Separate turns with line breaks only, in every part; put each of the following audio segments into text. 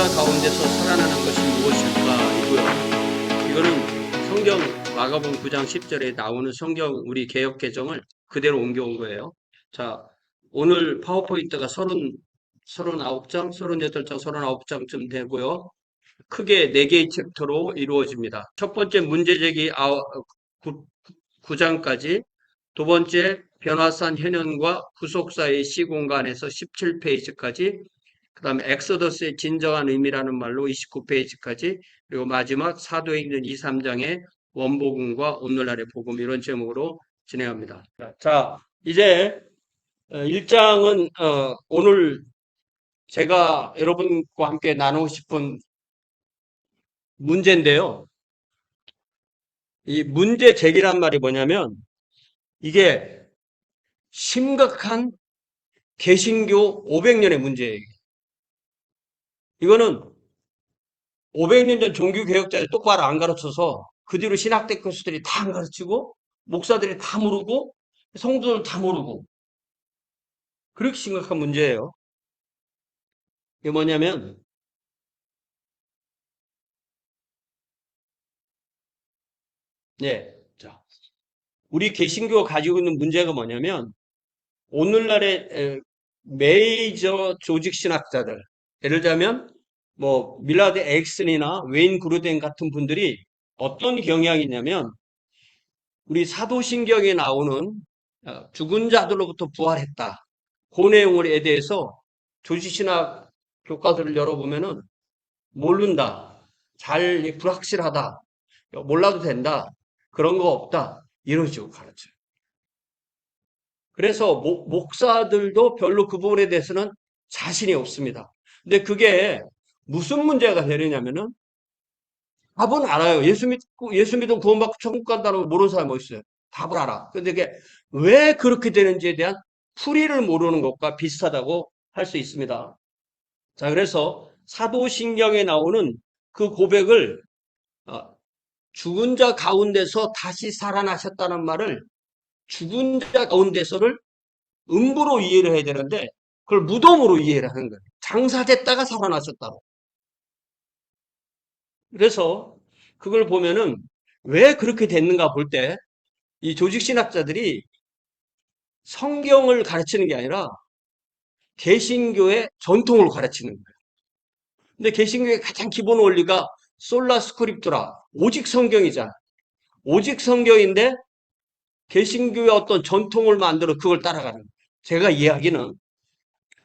자 가운데서 살아나는 것이 무엇일까? 이거는 성경 마가복음 9장 10절에 나오는 성경 우리 개역 개정을 그대로 옮겨온 거예요. 자, 오늘 파워포인트가 39장, 38장, 39장쯤 되고요. 크게 4개의 챕터로 이루어집니다. 첫 번째 문제제기 9장까지, 두 번째 변화산 현현과 구속사의 시공간에서 17페이지까지, 그 다음에 엑소더스의 진정한 의미라는 말로 29페이지까지, 그리고 마지막 사도행전 2, 3장의 원복음과 오늘날의 복음, 이런 제목으로 진행합니다. 자, 이제 1장은 오늘 제가 여러분과 함께 나누고 싶은 문제인데요. 이 문제 제기란 말이 뭐냐면 이게 심각한 개신교 500년의 문제예요. 이거는 500년 전 종교개혁자를 똑바로 안 가르쳐서 그 뒤로 신학대 교수들이 다 안 가르치고 목사들이 다 모르고 성도들 다 모르고 그렇게 심각한 문제예요. 이게 뭐냐면 자, 우리 개신교가 가지고 있는 문제가 뭐냐면 오늘날의 메이저 조직 신학자들, 예를 들자면 뭐 밀라드 엑슨이나 웨인 그루덴 같은 분들이 어떤 경향이냐면 우리 사도신경에 나오는 죽은 자들로부터 부활했다, 그 내용에 대해서 조직신학 교과서를 열어보면은 모른다, 잘 불확실하다, 몰라도 된다, 그런 거 없다, 이런 식으로 가르쳐요. 그래서 목사들도 별로 그 부분에 대해서는 자신이 없습니다. 근데 그게 무슨 문제가 되느냐면은 답은 알아요. 예수 믿으면 구원받고 천국 간다는 걸 모르는 사람이 어디 있어요? 답을 알아. 근데 이게 왜 그렇게 되는지에 대한 풀이를 모르는 것과 비슷하다고 할 수 있습니다. 자, 그래서 사도신경에 나오는 그 고백을 죽은 자 가운데서 다시 살아나셨다는 말을 죽은 자 가운데서를 음부로 이해를 해야 되는데 그걸 무덤으로 이해를 하는 거예요. 장사됐다가 살아나셨다고. 그래서 그걸 보면은 왜 그렇게 됐는가 볼 때 이 조직신학자들이 성경을 가르치는 게 아니라 개신교의 전통을 가르치는 거예요. 근데 개신교의 가장 기본 원리가 솔라 스크립투라, 오직 성경이잖아. 오직 성경인데 개신교의 어떤 전통을 만들어 그걸 따라가는 거예요. 제가 이야기는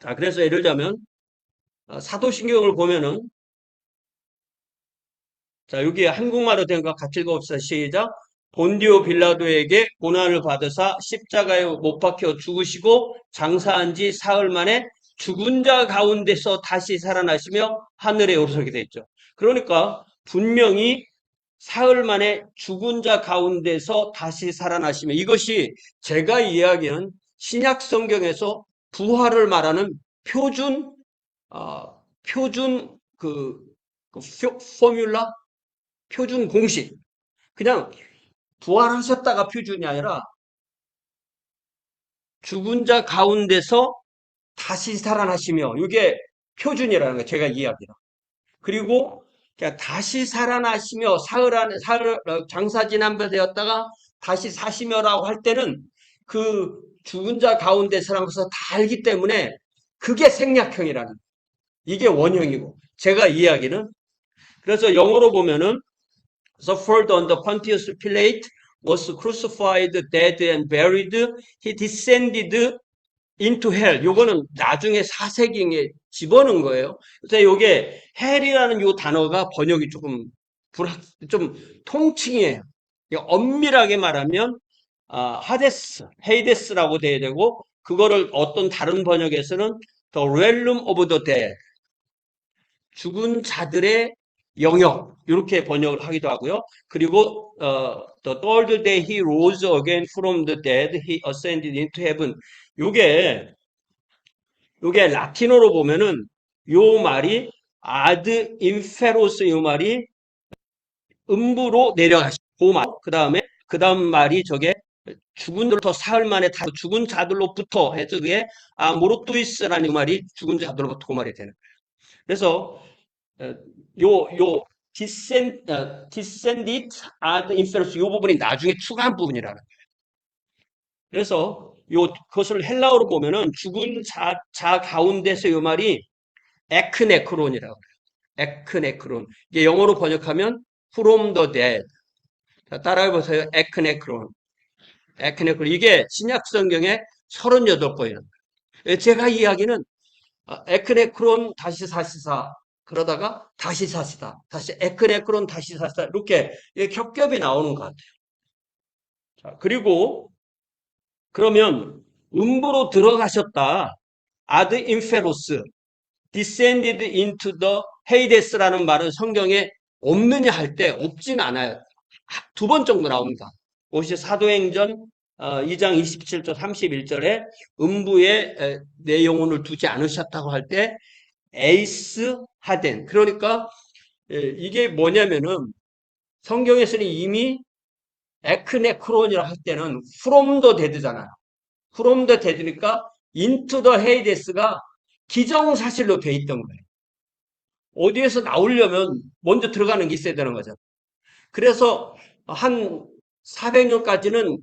자, 그래서 예를 들자면 사도신경을 보면은 자, 여기 한국말로 된 거 같이 읽어봅시다. 시작. 본디오 빌라도에게 고난을 받으사 십자가에 못 박혀 죽으시고 장사한 지 사흘 만에 죽은 자 가운데서 다시 살아나시며 하늘에 오르시게 됐죠. 그러니까 분명히 사흘 만에 죽은 자 가운데서 다시 살아나시며, 이것이 제가 이야기하는 신약 성경에서 부활을 말하는 표준 표준 포뮬라, 표준 공식. 그냥 부활하셨다가 표준이 아니라 죽은 자 가운데서 다시 살아나시며, 이게 표준이라는 거예요. 제가 이야기로. 그리고 그냥 다시 살아나시며 사흘 안에 장사 지난배 되었다가 다시 사시며라고 할 때는 그 죽은 자 가운데 사람으로서 다 알기 때문에 그게 생략형이라는 거예요. 이게 원형이고, 제가 이야기는 그래서 영어로 보면은 suffered under Pontius Pilate, was crucified, dead and buried, he descended into hell. 요거는 나중에 사색잉에 집어넣은 거예요. 그래서 요게 hell이라는 요 단어가 번역이 좀 통칭이에요. 엄밀하게 말하면 하데스, 헤이데스라고 돼야 되고, 그거를 어떤 다른 번역에서는 the realm of the dead, 죽은 자들의 영역, 이렇게 번역을 하기도 하고요. 그리고 the third day he rose again from the dead, he ascended into heaven. 요게 라틴어로 보면은 요 말이 ad inferos, 요 말이 음부로 내려가시고, 그 다음 말이 저게 죽은 자들로부터 사흘 만에 다 죽은 자들로부터 해서 그게 모로투이스라는 말이 죽은 자들로부터 그 말이 되는 거예요. 그래서 어, descended ad inferus 요 부분이 나중에 추가한 부분이라는 거예요. 그래서 그것을 헬라어로 보면은 죽은 자 가운데서 요 말이 에크네크론이라고 그래요. 에크네크론. 이게 영어로 번역하면 from the dead. 자, 따라해보세요. 에크네크론. 에크네크론. 이게 신약 성경에 38번이에요. 제가 이야기는 에크네크론 다시 사시사 그러다가 다시 사시다. 다시 에크네크론 다시 사시다. 이렇게 겹겹이 나오는 것 같아요. 자, 그리고 그러면 음부로 들어가셨다. 아드 인페로스 descended into the Hades라는 말은 성경에 없느냐 할 때 없진 않아요. 두 번 정도 나옵니다. 혹시 사도행전 2장 27절 31절에 음부에 내 영혼을 두지 않으셨다고 할 때 에이스 하덴 그러니까 이게 뭐냐면은 성경에서는 이미 에크네크론이라 할 때는 from the dead잖아요. from the dead니까 into the Hades가 기정사실로 돼 있던 거예요. 어디에서 나오려면 먼저 들어가는 게 있어야 되는 거죠. 그래서 한 400년까지는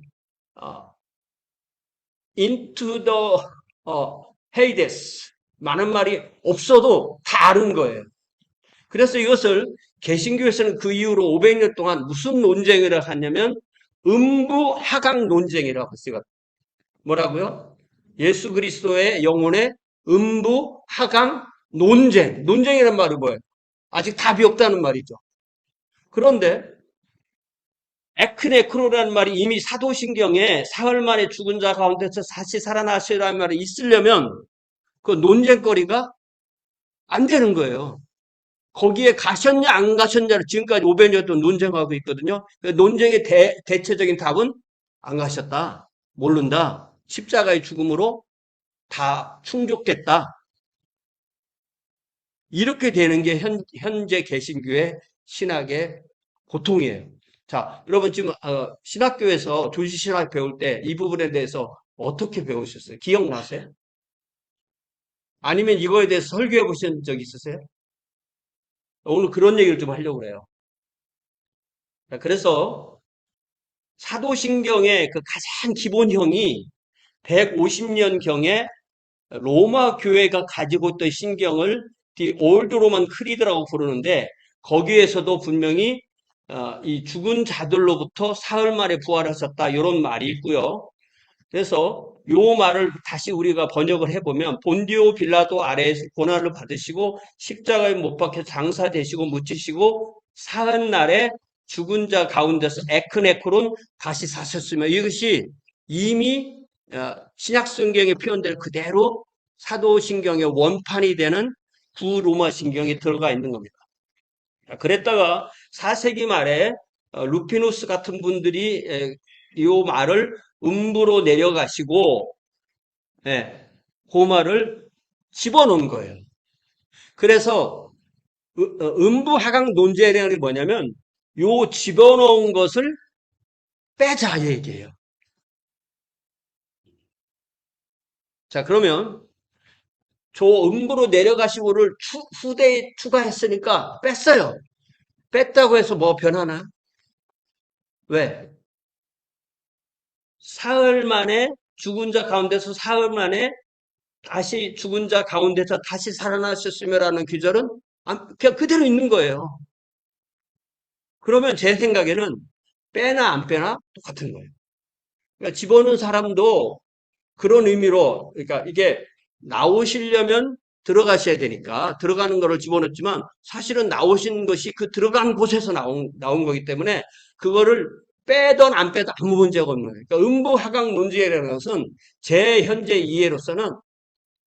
into the Hades 많은 말이 없어도 다 아는 거예요. 그래서 이것을 개신교에서는 그 이후로 500년 동안 무슨 논쟁이라고 하냐면 음부 하강 논쟁이라고 했어요. 뭐라고요? 예수 그리스도의 영혼의 음부 하강 논쟁. 논쟁이란 말이 뭐예요? 아직 답이 없다는 말이죠. 그런데 에크네크로라는 말이 이미 사도신경에 사흘 만에 죽은 자 가운데서 다시 살아나시라는 말이 있으려면 그 논쟁거리가 안 되는 거예요. 거기에 가셨냐 안 가셨냐를 지금까지 500년 동안 논쟁하고 있거든요. 그 논쟁의 대체적인 답은 안 가셨다. 모른다. 십자가의 죽음으로 다 충족됐다. 이렇게 되는 게 현재 개신교의 신학의 고통이에요. 자, 여러분 지금 신학교에서 조지신학 배울 때 이 부분에 대해서 어떻게 배우셨어요? 기억나세요? 아니면 이거에 대해서 설교해 보신 적 있으세요? 오늘 그런 얘기를 좀 하려고 그래요. 그래서 사도신경의 그 가장 기본형이 150년경에 로마 교회가 가지고 있던 신경을 The Old Roman Creed라고 부르는데 거기에서도 분명히 이 죽은 자들로부터 사흘 만에 부활하셨다 이런 말이 있고요. 그래서 요 말을 다시 우리가 번역을 해보면 본디오 빌라도 아래에서 고난을 받으시고 십자가에 못 박혀 장사되시고 묻히시고 사흘 날에 죽은 자 가운데서 에크네크론 다시 사셨으며 이것이 이미 신약 성경에 표현될 그대로 사도신경의 원판이 되는 구로마 신경에 들어가 있는 겁니다. 그랬다가 4세기 말에 루피누스 같은 분들이 이 말을 음부로 내려가시고 그 말을 집어넣은 거예요. 그래서 음부 하강 논쟁이 뭐냐면 요 집어넣은 것을 빼자 얘기예요. 자 그러면 저 음부로 내려가시고를 후대에 추가했으니까 뺐어요. 뺐다고 해서 뭐 변하나? 왜? 사흘 만에 죽은 자 가운데서 사흘 만에 다시 죽은 자 가운데서 다시 살아나셨으며라는 규절은 그냥 그대로 있는 거예요. 그러면 제 생각에는 빼나 안 빼나 똑같은 거예요. 그러니까 집어넣은 사람도 그런 의미로 그러니까 이게 나오시려면 들어가셔야 되니까 들어가는 거를 집어넣지만 사실은 나오신 것이 그 들어간 곳에서 나온 거기 때문에 그거를 빼든 안 빼든 아무 문제가 없는 거예요. 그러니까 음부 하강 논쟁이라는 것은 제 현재 이해로서는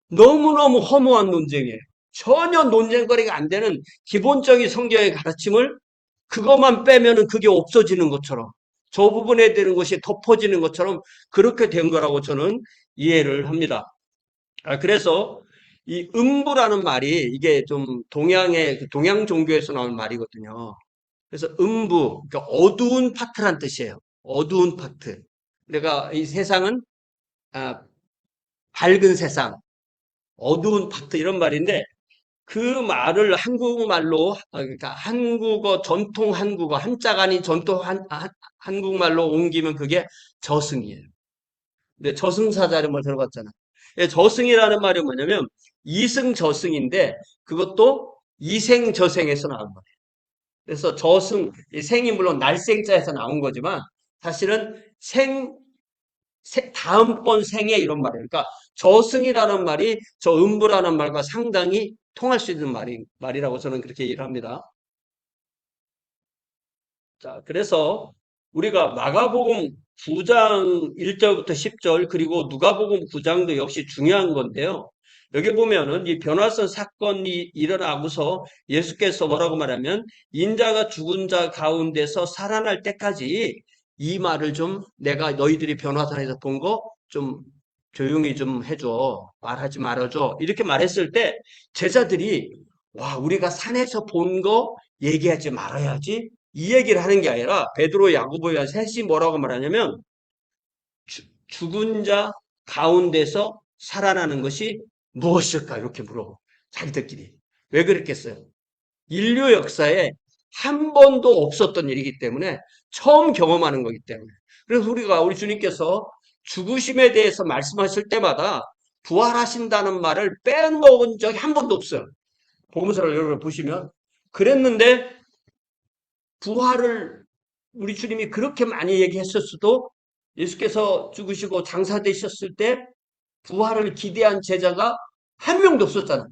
너무너무 허무한 논쟁이에요. 전혀 논쟁거리가 안 되는 기본적인 성경의 가르침을 그것만 빼면은 그게 없어지는 것처럼 저 부분에 대한 것이 덮어지는 것처럼 그렇게 된 거라고 저는 이해를 합니다. 그래서 이 음부라는 말이 이게 좀 동양 종교에서 나온 말이거든요. 그래서 음부, 그러니까 어두운 파트란 뜻이에요. 어두운 파트. 내가 이 세상은 밝은 세상, 어두운 파트 이런 말인데 그 말을 한국말로, 그러니까 한국어, 전통 한국어, 한자가 아닌 전통 한국말로 옮기면 그게 저승이에요. 근데 저승사자를 뭐 들어봤잖아. 예, 저승이라는 말이 뭐냐면 이승저승인데 그것도 이생저생에서 나온 거예요. 그래서 저승, 이 생이 물론 날생자에서 나온 거지만 사실은 다음번 생에 이런 말이에요. 그러니까 저승이라는 말이 저 음부라는 말과 상당히 통할 수 있는 말이라고 저는 그렇게 얘기를 합니다. 자, 그래서 우리가 마가복음 9장 1절부터 10절 그리고 누가복음 9장도 역시 중요한 건데요. 여기 보면은 이 변화선 사건이 일어나고서 예수께서 뭐라고 말하면 인자가 죽은 자 가운데서 살아날 때까지 이 말을 좀 내가 너희들이 변화산에서 본 거 좀 조용히 좀 해줘. 말하지 말아줘. 이렇게 말했을 때 제자들이 와, 우리가 산에서 본 거 얘기하지 말아야지. 이 얘기를 하는 게 아니라 베드로, 야고보, 요한 셋이 뭐라고 말하냐면 죽은 자 가운데서 살아나는 것이 무엇일까? 이렇게 물어. 자기들끼리. 왜 그랬겠어요? 인류 역사에 한 번도 없었던 일이기 때문에 처음 경험하는 거기 때문에. 그래서 우리 주님께서 죽으심에 대해서 말씀하실 때마다 부활하신다는 말을 빼먹은 적이 한 번도 없어요. 복음서를 여러분 보시면. 그랬는데 부활을 우리 주님이 그렇게 많이 얘기했었어도 예수께서 죽으시고 장사되셨을 때 부활을 기대한 제자가 한 명도 없었잖아요.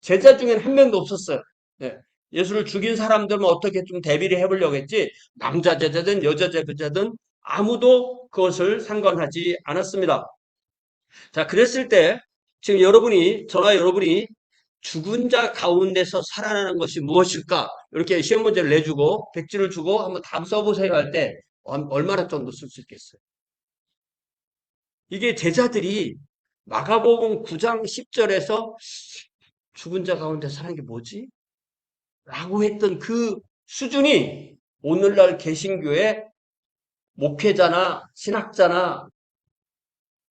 제자 중엔 한 명도 없었어요. 네. 예수를 죽인 사람들은 어떻게 좀 대비를 해보려고 했지 남자 제자든 여자 제자든 아무도 그것을 상관하지 않았습니다. 자, 그랬을 때 지금 저와 여러분이 죽은 자 가운데서 살아나는 것이 무엇일까? 이렇게 시험 문제를 내주고 백지를 주고 한번 답 써보세요 할 때 얼마나 정도 쓸 수 있겠어요? 이게 제자들이 마가복음 9장 10절에서 죽은 자 가운데 사는 게 뭐지? 라고 했던 그 수준이 오늘날 개신교의 목회자나 신학자나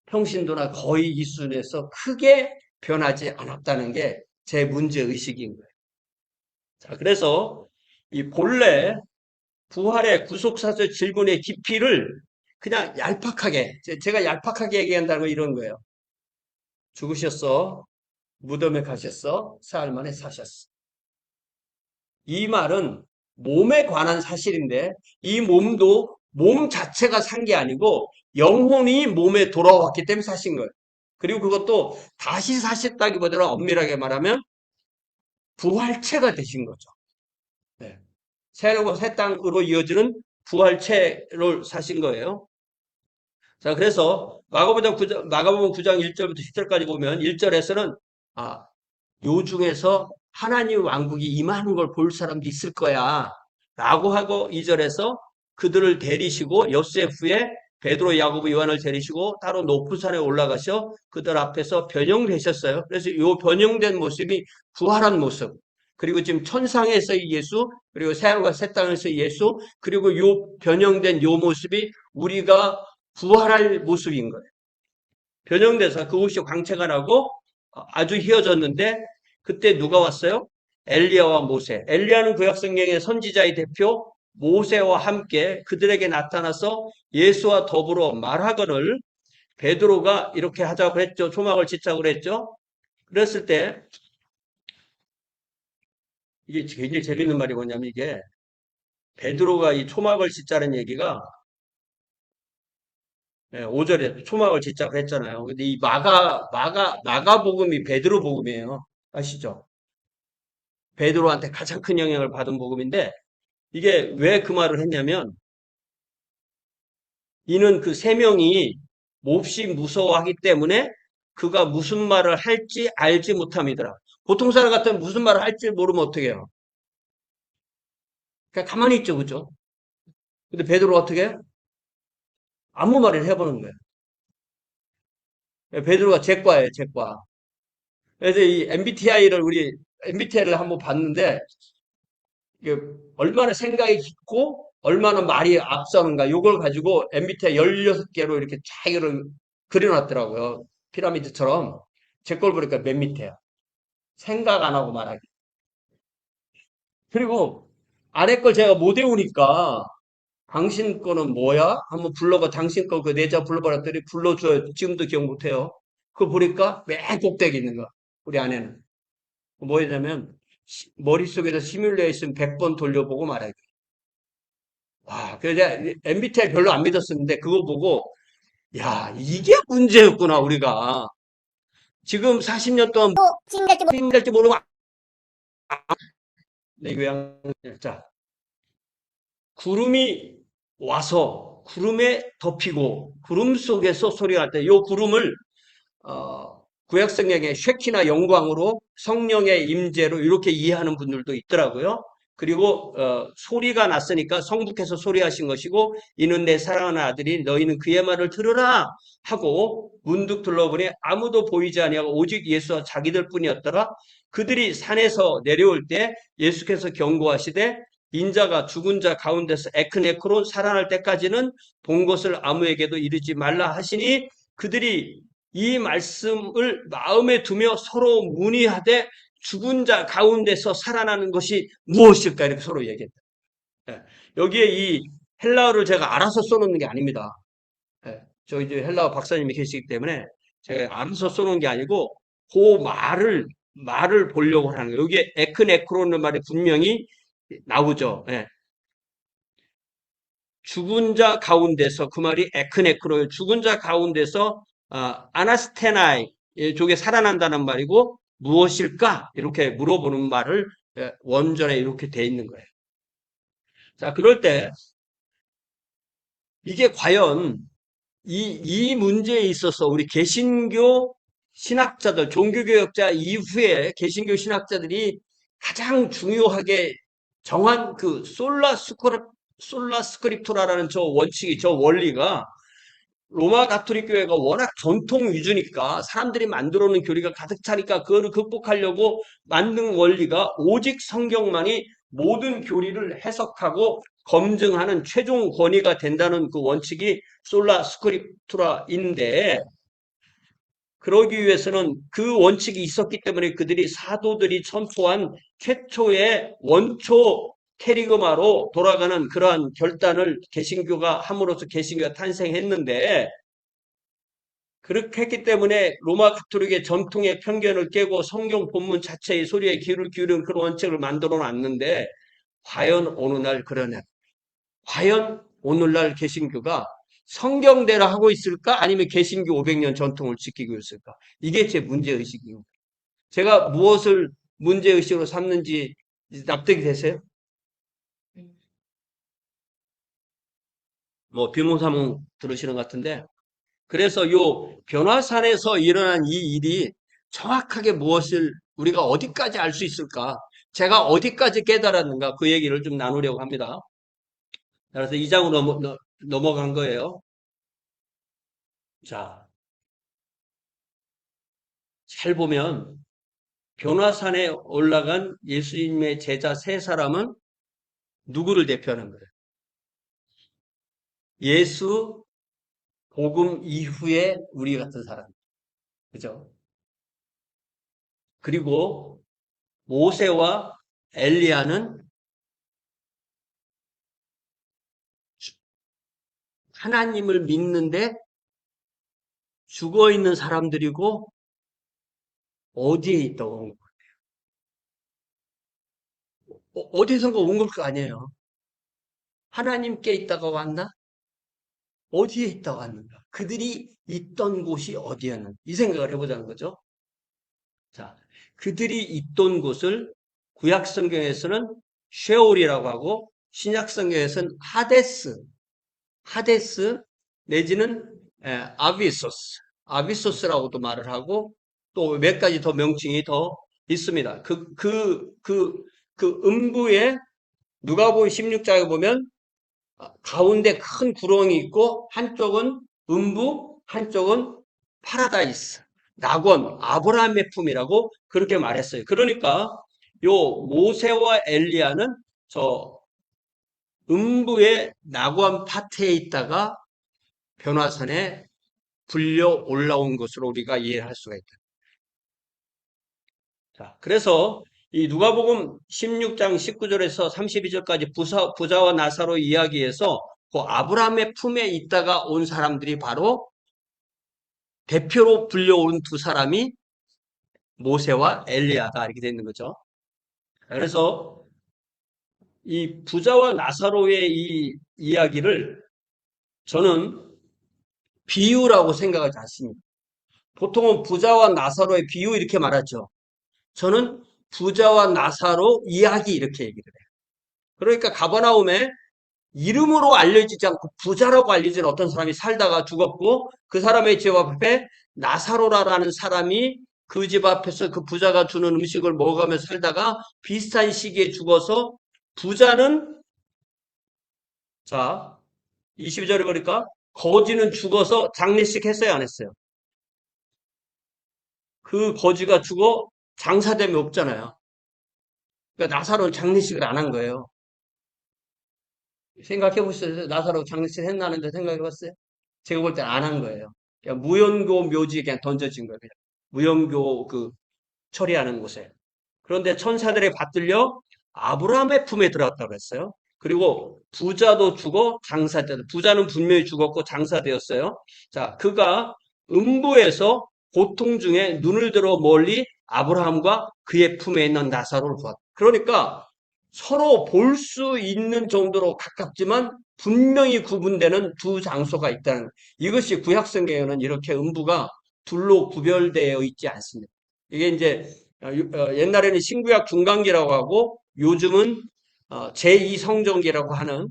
평신도나 거의 이 수준에서 크게 변하지 않았다는 게 제 문제의식인 거예요. 자, 그래서 이 본래 부활의 구속사적 질문의 깊이를 그냥 얄팍하게, 제가 얄팍하게 얘기한다는 건 이런 거예요. 죽으셨어. 무덤에 가셨어. 사흘 만에 사셨어. 이 말은 몸에 관한 사실인데 이 몸도 몸 자체가 산 게 아니고 영혼이 몸에 돌아왔기 때문에 사신 거예요. 그리고 그것도 다시 사셨다기보다는 엄밀하게 말하면 부활체가 되신 거죠. 네. 새로운 새 땅으로 이어지는 부활체를 사신 거예요. 자, 그래서 마가복음 9장 1절부터 10절까지 보면 1절에서는 요 중에서 하나님 왕국이 임하는 걸 볼 사람도 있을 거야. 라고 하고 2절에서 그들을 데리시고 엿새 후에 베드로, 야고보, 요한을 데리시고 따로 높은 산에 올라가셔 그들 앞에서 변형되셨어요. 그래서 요 변형된 모습이 부활한 모습. 그리고 지금 천상에서의 예수, 그리고 새하늘과 새 땅에서의 예수, 그리고 요 변형된 요 모습이 우리가 부활할 모습인 거예요. 변형돼서 그곳이 광채가 나고 아주 휘어졌는데 그때 누가 왔어요? 엘리야와 모세. 엘리야는 구약성경의 선지자의 대표 모세와 함께 그들에게 나타나서 예수와 더불어 말하거늘 베드로가 이렇게 하자고 했죠. 초막을 짓자고 했죠. 그랬을 때 이게 굉장히 재밌는 말이 뭐냐면 이게 베드로가 이 초막을 짓자는 얘기가 5절에 초막을 짓자고 했잖아요. 근데 이 마가복음이 베드로 복음이에요. 아시죠? 베드로한테 가장 큰 영향을 받은 복음인데 이게 왜 그 말을 했냐면 이는 그 세 명이 몹시 무서워하기 때문에 그가 무슨 말을 할지 알지 못함이더라. 보통 사람 같으면 무슨 말을 할지 모르면 어떻게 해요? 그냥 가만히 있죠, 그죠? 근데 베드로 어떻게 해요? 아무 말을 해보는 거예요. 베드로가 제과예요, 제과. 그래서 이 MBTI를 한번 봤는데 이게 얼마나 생각이 깊고 얼마나 말이 앞서는가 이걸 가지고 MBTI 16개로 이렇게 쫙 그려놨더라고요. 피라미드처럼. 제 걸 보니까 맨 밑에야. 생각 안 하고 말하기. 그리고 아래 걸 제가 못 외우니까 당신 거는 뭐야? 한번 불러봐. 당신 거 그 내자 불러봐라 했더니 불러줘요. 지금도 기억 못해요. 그거 보니까 맨 꼭대기 있는 거야. 우리 아내는. 뭐냐면 머릿속에서 시뮬레이션 100번 돌려보고 말하기. 와, 그래서 MBTI 별로 안 믿었었는데 그거 보고 야, 이게 문제였구나, 우리가. 지금 40년 동안 또 책임질지 모르고 내 교양. 자, 구름이 와서 구름에 덮이고 구름 속에서 소리가 날 때 요 구름을 구약 성경의 쉐키나 영광으로 성령의 임재로 이렇게 이해하는 분들도 있더라고요. 그리고 소리가 났으니까 성부께서 소리하신 것이고 이는 내 사랑하는 아들이 너희는 그의 말을 들으라 하고 문득 둘러보니 아무도 보이지 아니하고 오직 예수와 자기들 뿐이었더라. 그들이 산에서 내려올 때 예수께서 경고하시되 인자가 죽은 자 가운데서 에크네크로 살아날 때까지는 본 것을 아무에게도 이르지 말라 하시니 그들이 이 말씀을 마음에 두며 서로 문의하되 죽은 자 가운데서 살아나는 것이 무엇일까 이렇게 서로 얘기했다. 예. 여기에 이 헬라어를 제가 알아서 써놓는 게 아닙니다. 예. 저 이제 헬라어 박사님이 계시기 때문에 제가 알아서 써놓은 게 아니고 그 말을 보려고 하는 거예요. 여기에 에크네크로는 말이 분명히 나오죠. 예. 죽은 자 가운데서 그 말이 에크네크로예요. 죽은 자 가운데서 아나스테나이 저게 살아난다는 말이고 무엇일까? 이렇게 물어보는 말을 원전에 이렇게 돼 있는 거예요. 자, 그럴 때 이게 과연 이 문제에 있어서 우리 개신교 신학자들, 종교개혁자 이후에 개신교 신학자들이 가장 중요하게 정한 그 솔라 스크립투라라는 저 원칙이, 저 원리가 로마 가톨릭 교회가 워낙 전통 위주니까 사람들이 만들어 놓은 교리가 가득 차니까 그거를 극복하려고 만든 원리가 오직 성경만이 모든 교리를 해석하고 검증하는 최종 권위가 된다는 그 원칙이 솔라 스크립투라인데 그러기 위해서는 그 원칙이 있었기 때문에 그들이 사도들이 선포한 최초의 원초 캐리그마로 돌아가는 그러한 결단을 개신교가 함으로써 개신교가 탄생했는데 그렇게 했기 때문에 로마 가톨릭의 전통의 편견을 깨고 성경 본문 자체의 소리에 귀를 기울이는 그런 원칙을 만들어 놨는데 과연 오늘날 그러냐? 과연 오늘날 개신교가 성경대로 하고 있을까? 아니면 개신교 500년 전통을 지키고 있을까? 이게 제 문제의식입니다. 제가 무엇을 문제의식으로 삼는지 납득이 되세요? 뭐 비몽사몽 들으시는 것 같은데 그래서 요 변화산에서 일어난 이 일이 정확하게 무엇을 우리가 어디까지 알 수 있을까? 제가 어디까지 깨달았는가? 그 얘기를 좀 나누려고 합니다. 그래서 2장으로 넘어간 거예요. 자, 잘 보면 변화산에 올라간 예수님의 제자 세 사람은 누구를 대표하는 거예요? 예수 복음 이후에 우리 같은 사람. 그죠? 그리고 모세와 엘리야는 하나님을 믿는데 죽어 있는 사람들이고 어디에 있다고 온 거예요? 어디선가 온 걸 거 아니에요. 하나님께 있다가 왔나? 어디에 있다가 왔는가? 그들이 있던 곳이 어디였는가? 이 생각을 해보자는 거죠. 자, 그들이 있던 곳을 구약 성경에서는 쉐올이라고 하고 신약 성경에서는 하데스 내지는 아비소스라고도 말을 하고 또 몇 가지 더 명칭이 더 있습니다. 그 음부에 누가복음 16장에 보면 가운데 큰 구렁이 있고 한쪽은 음부, 한쪽은 파라다이스, 낙원, 아브라함의 품이라고 그렇게 말했어요. 그러니까 요 모세와 엘리야는 저 음부의 낙원 파트에 있다가 변화산에 불려 올라온 것으로 우리가 이해할 수가 있다. 자, 그래서 이 누가복음 16장 19절에서 32절까지 부자와 나사로 이야기에서 그 아브라함의 품에 있다가 온 사람들이 바로 대표로 불려온 두 사람이 모세와 엘리야다 이렇게 되어 있는 거죠. 그래서 이 부자와 나사로의 이 이야기를 저는 비유라고 생각하지 않습니다. 보통은 부자와 나사로의 비유 이렇게 말하죠. 저는 부자와 나사로 이야기 이렇게 얘기를 해요. 그러니까 가버나움에 이름으로 알려지지 않고 부자라고 알려진 어떤 사람이 살다가 죽었고 그 사람의 집 앞에 나사로라라는 사람이 그 집 앞에서 그 부자가 주는 음식을 먹으며 살다가 비슷한 시기에 죽어서 부자는 자 22절에 보니까 거지는 죽어서 장례식 했어요 안 했어요? 그 거지가 죽어 장사됨이 없잖아요. 그러니까 나사로는 장례식을 안 한 거예요. 생각해 보셨어요? 나사로 장례식 했나는데 생각해 봤어요? 제가 볼 때 안 한 거예요. 그냥 무연고 묘지에 그냥 던져진 거예요. 그냥. 무연고 그 처리하는 곳에. 그런데 천사들에 받들려 아브라함의 품에 들어갔다고 했어요. 그리고 부자도 죽어 장사되었다. 부자는 분명히 죽었고 장사되었어요. 자, 그가 음부에서 고통 중에 눈을 들어 멀리 아브라함과 그의 품에 있는 나사로를 보았다. 그러니까 서로 볼 수 있는 정도로 가깝지만 분명히 구분되는 두 장소가 있다는 거예요. 이것이 구약성경에는 이렇게 음부가 둘로 구별되어 있지 않습니다. 이게 이제 옛날에는 신구약 중간기라고 하고 요즘은 제2성전기라고 하는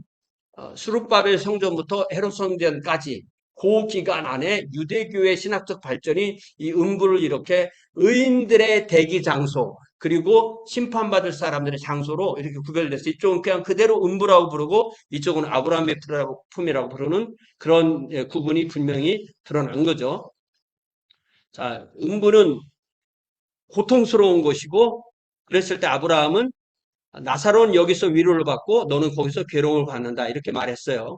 수룹바벨 성전부터 헤롯 성전까지 그 기간 안에 유대교의 신학적 발전이 이 음부를 이렇게 의인들의 대기 장소 그리고 심판받을 사람들의 장소로 이렇게 구별됐어요. 이쪽은 그냥 그대로 음부라고 부르고 이쪽은 아브라함의 품이라고 부르는 그런 구분이 분명히 드러난 거죠. 자, 음부는 고통스러운 것이고 그랬을 때 아브라함은 나사로는 여기서 위로를 받고 너는 거기서 괴로움을 받는다 이렇게 말했어요.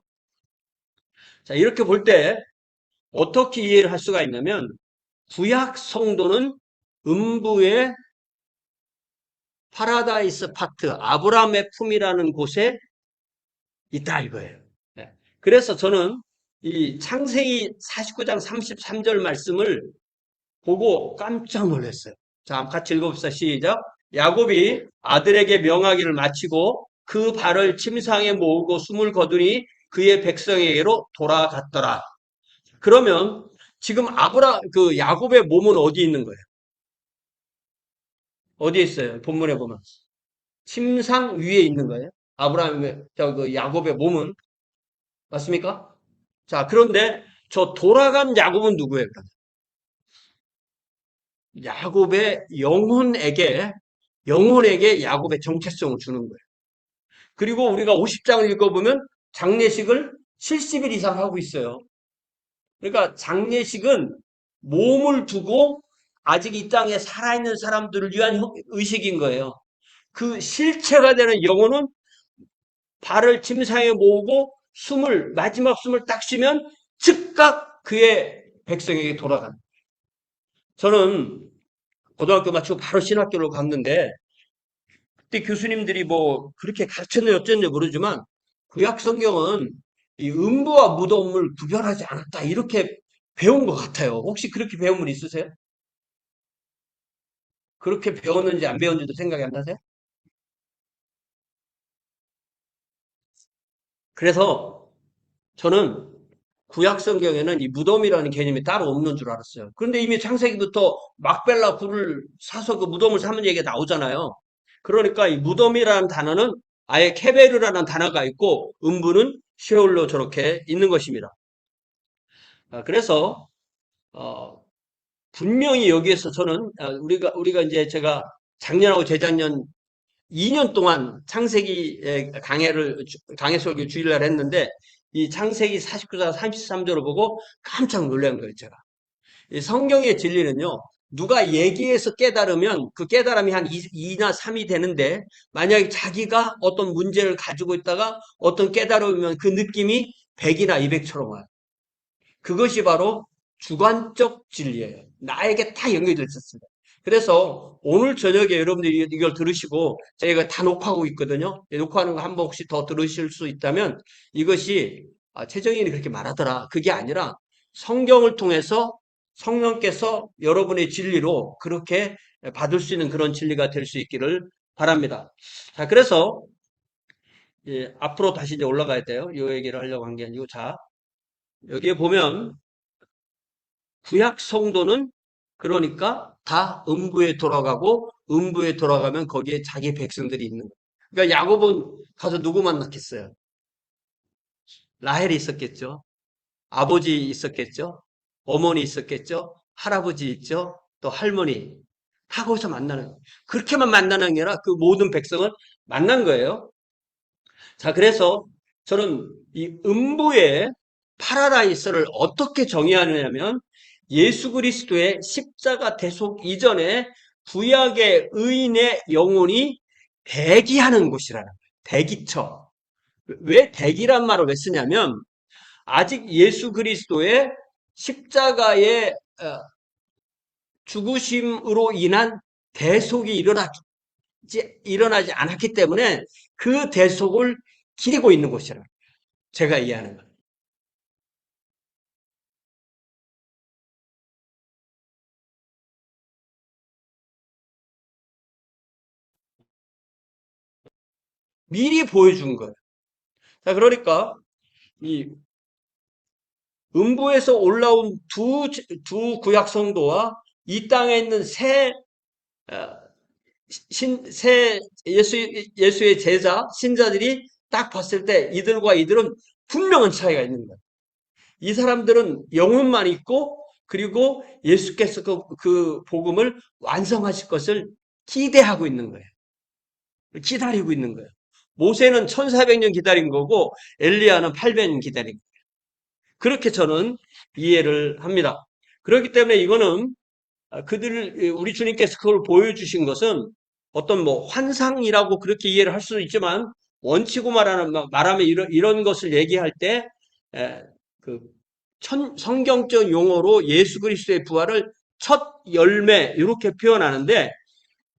자, 이렇게 볼 때 어떻게 이해를 할 수가 있냐면 구약 성도는 음부의 파라다이스 파트 아브라함의 품이라는 곳에 있다 이거예요. 네. 그래서 저는 이 창세기 49장 33절 말씀을 보고 깜짝 놀랐어요. 자, 같이 읽어봅시다. 시작. 야곱이 아들에게 명하기를 마치고 그 발을 침상에 모으고 숨을 거두니 그의 백성에게로 돌아갔더라. 그러면 지금 그 야곱의 몸은 어디 있는 거예요? 어디에 있어요? 본문에 보면. 침상 위에 있는 거예요. 그 야곱의 몸은. 맞습니까? 자, 그런데 저 돌아간 야곱은 누구예요? 야곱의 영혼에게 야곱의 정체성을 주는 거예요. 그리고 우리가 50장을 읽어보면 장례식을 70일 이상 하고 있어요. 그러니까 장례식은 몸을 두고 아직 이 땅에 살아있는 사람들을 위한 의식인 거예요. 그 실체가 되는 영혼은 발을 침상에 모으고 마지막 숨을 딱 쉬면 즉각 그의 백성에게 돌아간다. 저는 고등학교 마치고 바로 신학교로 갔는데 그때 교수님들이 뭐 그렇게 가르쳤는지 어쩐지 모르지만 구약 성경은 이 음부와 무덤을 구별하지 않았다 이렇게 배운 것 같아요. 혹시 그렇게 배운 분 있으세요? 그렇게 배웠는지 안 배웠는지도 생각이 안 나세요? 그래서 저는 구약 성경에는 이 무덤이라는 개념이 따로 없는 줄 알았어요. 그런데 이미 창세기부터 막벨라 불을 사서 그 무덤을 삼은 얘기가 나오잖아요. 그러니까 이 무덤이라는 단어는 아예 케베르라는 단어가 있고 음부는 쉐올로 저렇게 있는 것입니다. 그래서 분명히 여기에서 저는 우리가 이제 제가 작년하고 재작년 2년 동안 창세기 강해 설교 주일날 했는데 이 창세기 49장 33절을 보고 깜짝 놀란 거예요, 제가. 이 성경의 진리는요, 누가 얘기해서 깨달으면 그 깨달음이 한 2나 3이 되는데 만약에 자기가 어떤 문제를 가지고 있다가 어떤 깨달음이면 그 느낌이 100이나 200처럼 와요. 그것이 바로 주관적 진리예요. 나에게 다 연결되어 있었습니다. 그래서 오늘 저녁에 여러분들이 이걸 들으시고 저희가 다 녹화하고 있거든요. 녹화하는 거 한 번 혹시 더 들으실 수 있다면 이것이 최정인이 그렇게 말하더라. 그게 아니라 성경을 통해서 성령께서 여러분의 진리로 그렇게 받을 수 있는 그런 진리가 될 수 있기를 바랍니다. 자, 그래서 앞으로 다시 이제 올라가야 돼요. 이 얘기를 하려고 한 게 아니고, 자, 여기에 보면 구약 성도는 그러니까 다 음부에 돌아가고 음부에 돌아가면 거기에 자기 백성들이 있는 거예요. 그러니까 야곱은 가서 누구 만났겠어요? 라헬이 있었겠죠. 아버지 있었겠죠. 어머니 있었겠죠. 할아버지 있죠. 또 할머니. 다 거기서 만나는 거예요. 그렇게만 만나는 게 아니라 그 모든 백성을 만난 거예요. 자, 그래서 저는 이 음부의 파라다이스를 어떻게 정의하느냐면 예수 그리스도의 십자가 대속 이전에 구약의 의인의 영혼이 대기하는 곳이라는 거예요. 대기처. 왜 대기란 말을 왜 쓰냐면 아직 예수 그리스도의 십자가의 죽으심으로 인한 대속이 일어나지 않았기 때문에 그 대속을 기리고 있는 곳이라 제가 이해하는 거예요. 미리 보여준 거예요. 자, 그러니까 이 음부에서 올라온 두 구약 성도와 이 땅에 있는 어, 새 예수의 제자, 신자들이 딱 봤을 때 이들과 이들은 분명한 차이가 있는 거예요. 이 사람들은 영혼만 있고 그리고 예수께서 그 복음을 완성하실 것을 기대하고 있는 거예요. 기다리고 있는 거예요. 모세는 1400년 기다린 거고 엘리야는 800년 기다린 거예요. 그렇게 저는 이해를 합니다. 그렇기 때문에 이거는 우리 주님께서 그걸 보여주신 것은 어떤 뭐 환상이라고 그렇게 이해를 할 수도 있지만 원치고 말하면 이런 것을 얘기할 때 그 성경적 용어로 예수 그리스도의 부활을 첫 열매 이렇게 표현하는데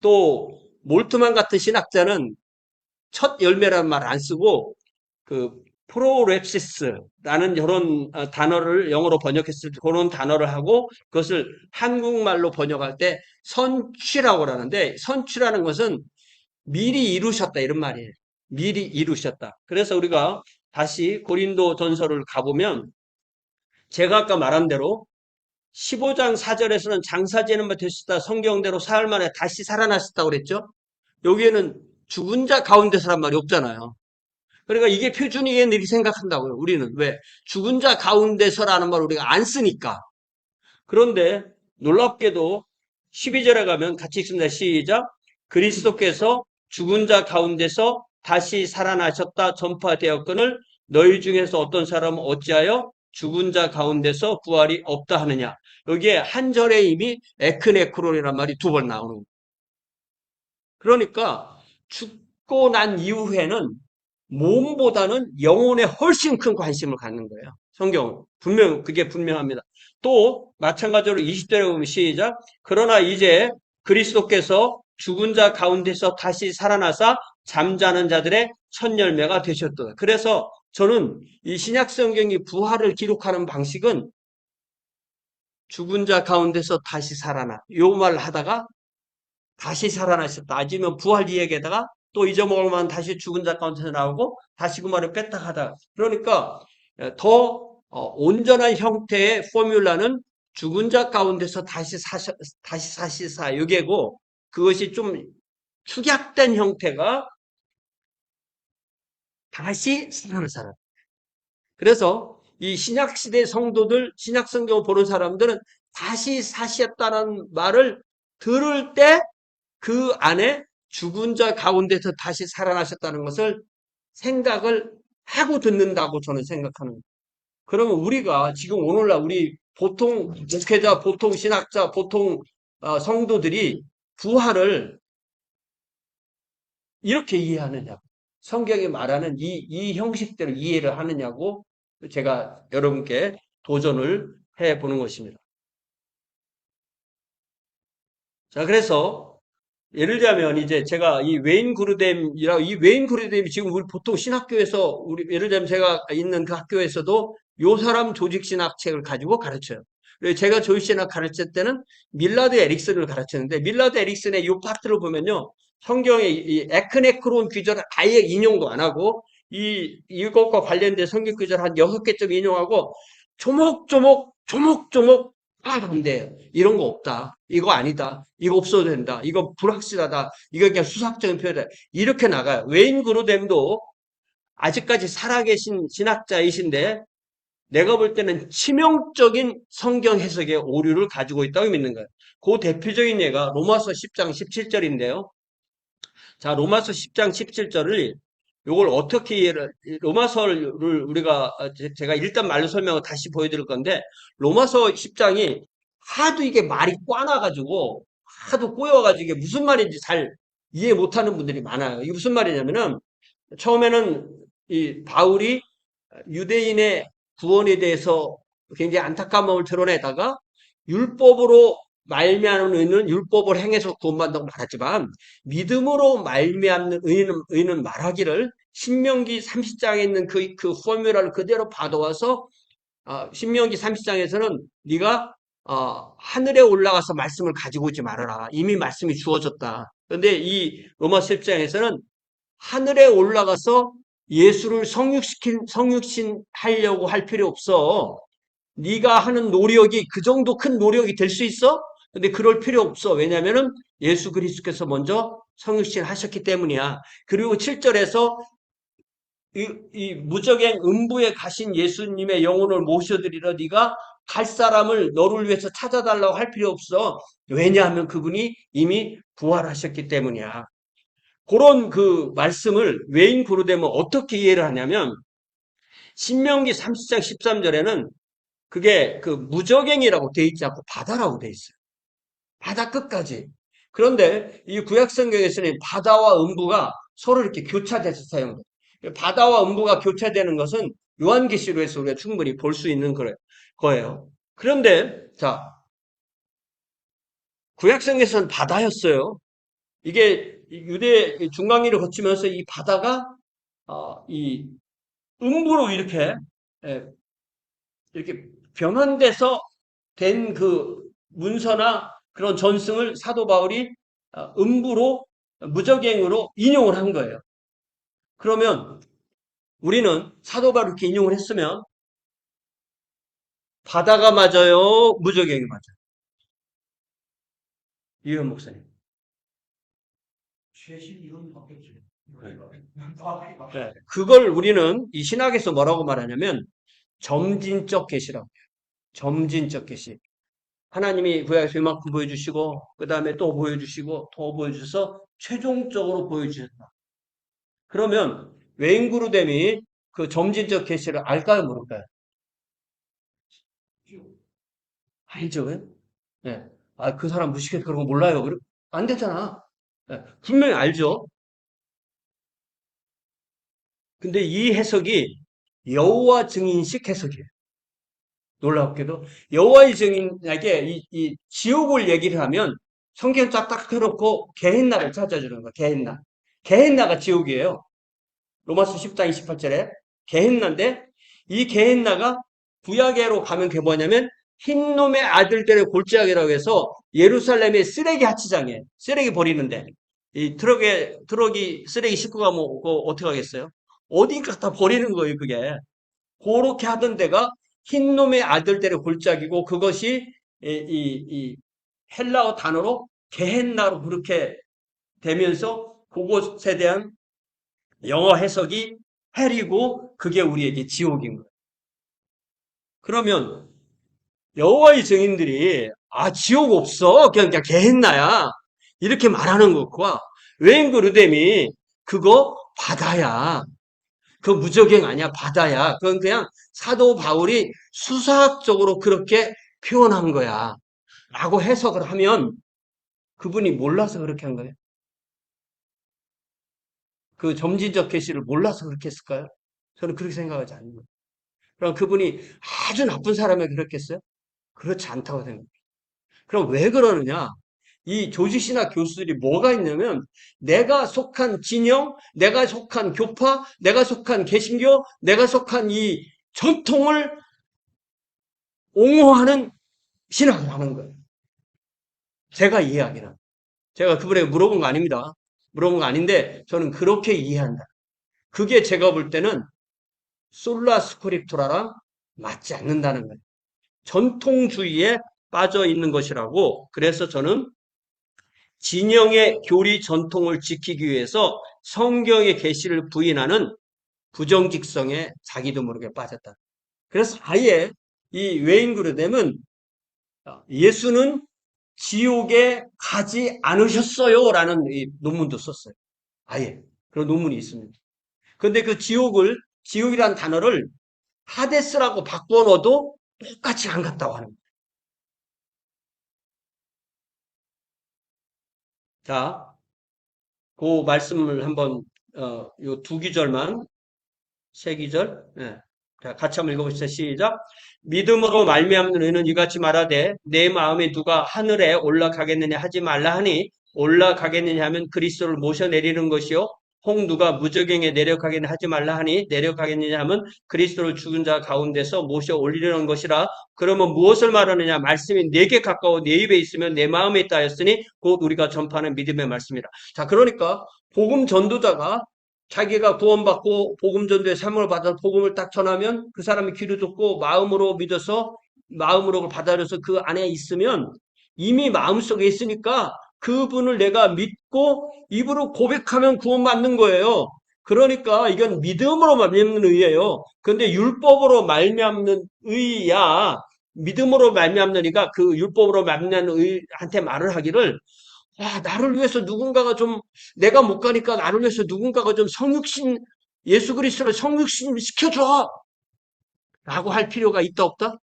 또 몰트만 같은 신학자는 첫 열매라는 말 안 쓰고 그 프로랩시스라는 이런 단어를 영어로 번역했을 때 그런 단어를 하고 그것을 한국말로 번역할 때 선취라고 하는데 선취라는 것은 미리 이루셨다 이런 말이에요. 미리 이루셨다. 그래서 우리가 다시 고린도 전서를 가보면 제가 아까 말한 대로 15장 4절에서는 장사 지는 바 되셨다 성경대로 사흘 만에 다시 살아나셨다고 그랬죠. 여기에는 죽은 자 가운데서란 말이 없잖아요. 그러니까 이게 표준이겠네 이렇게 생각한다고요. 우리는 왜 죽은 자 가운데서라는 말을 우리가 안 쓰니까. 그런데 놀랍게도 12절에 가면 같이 읽습니다. 시작. 그리스도께서 죽은 자 가운데서 다시 살아나셨다 전파되었거늘 너희 중에서 어떤 사람은 어찌하여 죽은 자 가운데서 부활이 없다 하느냐. 여기에 한 절에 이미 에크네크론이라는 말이 두 번 나오는 거예요. 그러니까 죽고 난 이후에는 몸보다는 영혼에 훨씬 큰 관심을 갖는 거예요. 성경은. 그게 분명합니다. 또, 마찬가지로 20절에 보면 시작. 그러나 이제 그리스도께서 죽은 자 가운데서 다시 살아나사 잠자는 자들의 첫 열매가 되셨다. 그래서 저는 이 신약 성경이 부활을 기록하는 방식은 죽은 자 가운데서 다시 살아나. 요 말을 하다가 다시 살아나셨다. 아니면 부활 이야기에다가 또 잊어먹을 만한 다시 죽은 자 가운데서 나오고 다시 그 말을 뺐다 하다. 그러니까 더 온전한 형태의 포뮬라는 죽은 자 가운데서 다시 사시사 유계고 그것이 좀 축약된 형태가 다시 살아날 사람. 그래서 이 신약 시대 성도들, 신약 성경을 보는 사람들은 다시 사셨다는 말을 들을 때 그 안에 죽은 자 가운데서 다시 살아나셨다는 것을 생각을 하고 듣는다고 저는 생각하는 거예요. 그러면 우리가 지금 오늘날 우리 보통 목회자, 보통 신학자, 보통 성도들이 부활을 이렇게 이해하느냐고. 성경이 말하는 이 형식대로 이해를 하느냐고 제가 여러분께 도전을 보는 것입니다. 자, 그래서 예를 들자면 이제 제가 이 웨인 그루뎀이 지금 우리 보통 신학교에서 우리 예를 들면 제가 있는 그 학교에서도 요 사람 조직 신학 책을 가지고 가르쳐요. 그리고 제가 조직 신학 가르칠 때는 밀라드 에릭슨을 가르쳤는데 밀라드 에릭슨의 요 파트를 보면요. 성경의 이 에크네크론 귀절을 아예 인용도 안 하고 이것과 관련된 성경 귀절 한 6개쯤 인용하고 조목조목 안 돼요. 이런 거 없다. 이거 아니다. 이거 없어도 된다. 이거 불확실하다. 이거 그냥 수학적인 표현이다. 이렇게 나가요. 웨인 그루뎀도 아직까지 살아계신 신학자이신데 내가 볼 때는 치명적인 성경 해석의 오류를 가지고 있다고 믿는 거예요. 그 대표적인 예가 로마서 10장 17절인데요. 자, 로마서 10장 17절을 요걸 어떻게 로마서를 우리가 제가 일단 말로 설명을 다시 보여드릴 건데 로마서 10장이 하도 이게 말이 꽈나가지고 하도 꼬여가지고 이게 무슨 말인지 잘 이해 못하는 분들이 많아요. 이게 무슨 말이냐면은 처음에는 이 바울이 유대인의 구원에 대해서 굉장히 안타까움을 드러내다가 율법으로 말미암는 의는 율법을 행해서 구원받는다고 말하지만 믿음으로 말미암는 의는 말하기를 신명기 30장에 있는 그 포뮬러를 그대로 받아와서 신명기 30장에서는 네가 하늘에 올라가서 말씀을 가지고 오지 말아라. 이미 말씀이 주어졌다. 그런데 이 로마 10장에서는 하늘에 올라가서 예수를 성육신 하려고 할 필요 없어. 네가 하는 노력이 그 정도 큰 노력이 될 수 있어? 근데 그럴 필요 없어. 왜냐면은 예수 그리스도께서 먼저 성육신 하셨기 때문이야. 그리고 7절에서 이 무적행 음부에 가신 예수님의 영혼을 모셔드리러 네가 갈 사람을 너를 위해서 찾아달라고 할 필요 없어. 왜냐하면 그분이 이미 부활하셨기 때문이야. 그런 그 말씀을 웨인 그루뎀은 어떻게 이해를 하냐면 신명기 30장 13절에는 그게 그 무적행이라고 돼 있지 않고 바다라고 돼 있어요. 바다 끝까지. 그런데 이 구약 성경에서는 바다와 음부가 서로 이렇게 교차돼서 사용돼요. 바다와 음부가 교차되는 것은 요한계시록에서 우리가 충분히 볼 수 있는 거예요. 그런데 자, 구약 성경에서는 바다였어요. 이게 유대 중간기를 거치면서 이 바다가 이 음부로 예, 이렇게 변환돼서 된 그 문서나 그런 전승을 사도 바울이 음부로 무적행으로 인용을 한 거예요. 그러면 우리는 사도 바울이 이렇게 인용을 했으면 바다가 맞아요, 무적행이 맞아요. 이현 목사님. 최신 이론 바뀌었죠. 네. 그걸 우리는 이 신학에서 뭐라고 말하냐면 점진적 계시라고 해요. 점진적 계시. 하나님이 구약에서 이만큼 보여주시고 그 다음에 또 보여주시고 더 보여주셔서 최종적으로 보여주셨다. 그러면 웨인그루뎀이 그 점진적 계시를 알까요, 모를까요? 알죠? 왜? 네. 그 사람 무식해서 그런 거 몰라요. 안 되잖아. 네. 분명히 알죠. 근데 이 해석이 여호와 증인식 해석이에요. 놀랍게도 여호와의 증인에게 이 지옥을 얘기를 하면 성경 쫙딱 펴놓고 게헨나를 찾아주는 거야. 게헨나. 게헨나가 지옥이에요. 로마서 10장 28절에 게헨나인데 이 게헨나가 구약에로 가면 그게 뭐냐면 흰놈의 아들들의 골짜기라고 해서 예루살렘의 쓰레기 하치장에 쓰레기 버리는데 이 트럭이 쓰레기 싣고 가면 그거 어떻게 하겠어요? 어디 갖다 버리는 거예요, 그게. 그렇게 하던 데가 흰놈의 아들들의 골짜기고 그것이 이 헬라어 단어로 게헨나로 그렇게 되면서 그곳에 대한 영어 해석이 헬이고 그게 우리에게 지옥인 거예요. 그러면 여호와의 증인들이 지옥 없어 그냥 게헨나야 이렇게 말하는 것과 웬 그르뎀이 그거 바다야 그 무적행 아니야 바다야 그건 그냥 사도 바울이 수사학적으로 그렇게 표현한 거야 라고 해석을 하면 그분이 몰라서 그렇게 한 거예요. 그 점진적 계시를 몰라서 그렇게 했을까요? 저는 그렇게 생각하지 않는 거예요. 그럼 그분이 아주 나쁜 사람이 그렇겠어요? 그렇지 않다고 생각합니다. 그럼 왜 그러느냐? 이 조직신학 교수들이 뭐가 있냐면 내가 속한 진영, 내가 속한 교파, 내가 속한 개신교, 내가 속한 이 전통을 옹호하는 신학을 하는 거예요. 제가 이해하기는. 제가 그분에게 물어본 거 아닙니다. 물어본 거 아닌데 저는 그렇게 이해한다. 그게 제가 볼 때는 솔라 스크립투라랑 맞지 않는다는 거예요. 전통주의에 빠져 있는 것이라고. 그래서 저는 진영의 교리 전통을 지키기 위해서 성경의 계시를 부인하는 부정직성에 자기도 모르게 빠졌다. 그래서 아예 이 웨인 그루뎀은 예수는 지옥에 가지 않으셨어요 라는 이 논문도 썼어요. 아예 그런 논문이 있습니다. 그런데 그 지옥이란 단어를 하데스라고 바꿔 넣어도 똑같이 안 갔다고 하는 거예요. 자, 그 말씀을 한번 요 두 기절만 세 기절. 예. 자, 같이 한번 읽어보시죠. 시작. 믿음으로 말미암는 너희는 이같이 말하되 내 마음에 누가 하늘에 올라가겠느냐 하지 말라 하니 올라가겠느냐 하면 그리스도를 모셔 내리는 것이요 혹 누가 무저갱에 내려가겠느냐 하지 말라 하니 내려가겠느냐 하면 그리스도를 죽은 자 가운데서 모셔 올리려는 것이라. 그러면 무엇을 말하느냐? 말씀이 내게 가까워 내 입에 있으면 내 마음에 있다 했으니 곧 우리가 전파하는 믿음의 말씀이라. 자, 그러니까 복음 전도자가 자기가 구원받고 복음 전도의 사명을 받아서 복음을 딱 전하면 그 사람이 귀를 듣고 마음으로 믿어서 마음으로 받아들여서 그 안에 있으면 이미 마음속에 있으니까 그분을 내가 믿고 입으로 고백하면 구원받는 거예요. 그러니까 이건 믿음으로 말미암는 의예요. 그런데 율법으로 말미암는 의야 믿음으로 말미암는 의가 그 율법으로 말미암는 의한테 말을 하기를 나를 위해서 누군가가 좀, 내가 못 가니까 나를 위해서 누군가가 좀 성육신, 예수 그리스도를 성육신 시켜줘! 라고 할 필요가 있다, 없다?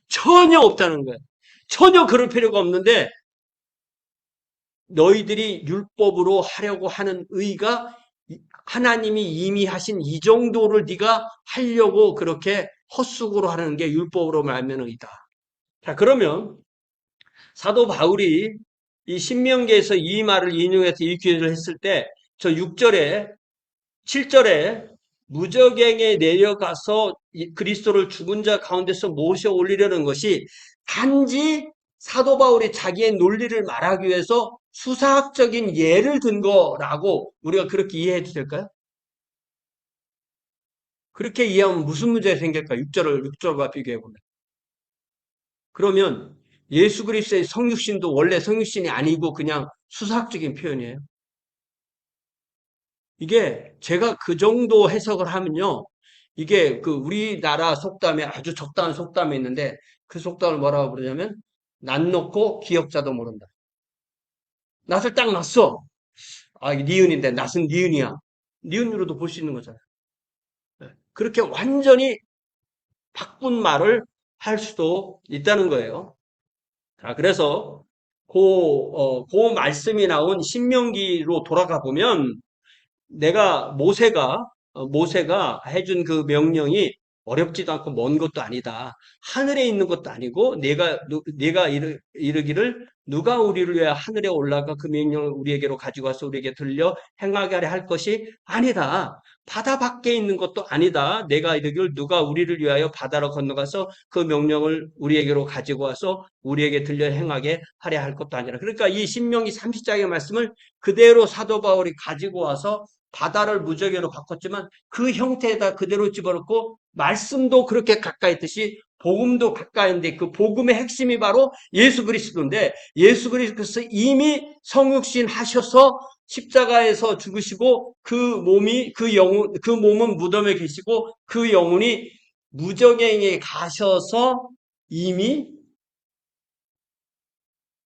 전혀 없다는 거예요. 전혀 그럴 필요가 없는데, 너희들이 율법으로 하려고 하는 의가 하나님이 이미 하신 이 정도를 네가 하려고 그렇게 헛수고로 하는 게 율법으로 말하면 의다. 자, 그러면 사도 바울이 이 신명기에서 이 말을 인용해서 읽기를 했을 때 저 6절에 7절에 무저갱에 내려가서 그리스도를 죽은 자 가운데서 모셔 올리려는 것이 단지 사도 바울이 자기의 논리를 말하기 위해서 수사학적인 예를 든 거라고 우리가 그렇게 이해해도 될까요? 그렇게 이해하면 무슨 문제가 생길까? 6절과 비교해보면. 그러면 예수 그리스도의 성육신도 원래 성육신이 아니고 그냥 수사학적인 표현이에요. 이게 제가 그 정도 해석을 하면요. 이게 그 우리나라 속담에 아주 적당한 속담이 있는데 그 속담을 뭐라고 부르냐면 낯 놓고 기역자도 모른다. 낯을 딱 놨어. 이게 니은인데 낯은 니은이야. 니은으로도 볼 수 있는 거잖아요. 그렇게 완전히 바꾼 말을 할 수도 있다는 거예요. 자, 그래서 그 말씀이 나온 신명기로 돌아가 보면 내가 모세가 해준 그 명령이 어렵지도 않고 먼 것도 아니다. 하늘에 있는 것도 아니고 내가 이르기를 누가 우리를 위해 하늘에 올라가 그 명령을 우리에게로 가지고 와서 우리에게 들려 행하게 하려 할 것이 아니다. 바다 밖에 있는 것도 아니다. 내가 이르기를 누가 우리를 위하여 바다로 건너가서 그 명령을 우리에게로 가지고 와서 우리에게 들려 행하게 하려 할 것도 아니라. 그러니까 이 신명기 30장의 말씀을 그대로 사도 바울이 가지고 와서 바다를 무저개로 바꿨지만 그 형태에다 그대로 집어넣고 말씀도 그렇게 가까이 있듯이 복음도 가까이인데 그 복음의 핵심이 바로 예수 그리스도인데 예수 그리스도께서 이미 성육신 하셔서 십자가에서 죽으시고 그 몸은 무덤에 계시고 그 영혼이 무저갱에 가셔서 이미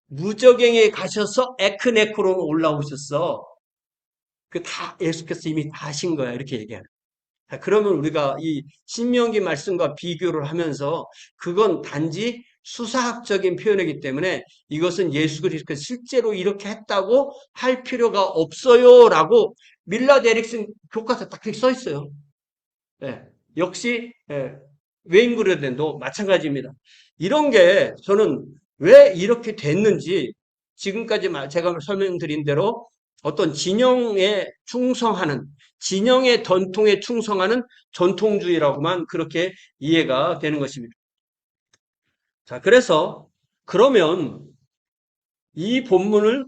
무저갱에 가셔서 에크네코로 올라오셨어. 그 다 예수께서 이미 다 하신 거야. 이렇게 얘기하는. 그러면 우리가 이 신명기 말씀과 비교를 하면서 그건 단지 수사학적인 표현이기 때문에 이것은 예수 그리스도께서 실제로 이렇게 했다고 할 필요가 없어요라고 밀라드 에릭슨 교과서에 딱 써 있어요. 예, 역시 웨인 그루뎀도 마찬가지입니다. 이런 게 저는 왜 이렇게 됐는지 지금까지 제가 설명드린 대로 어떤 진영에 충성하는, 진영의 전통에 충성하는 전통주의라고만 그렇게 이해가 되는 것입니다. 자, 그래서 그러면 이 본문을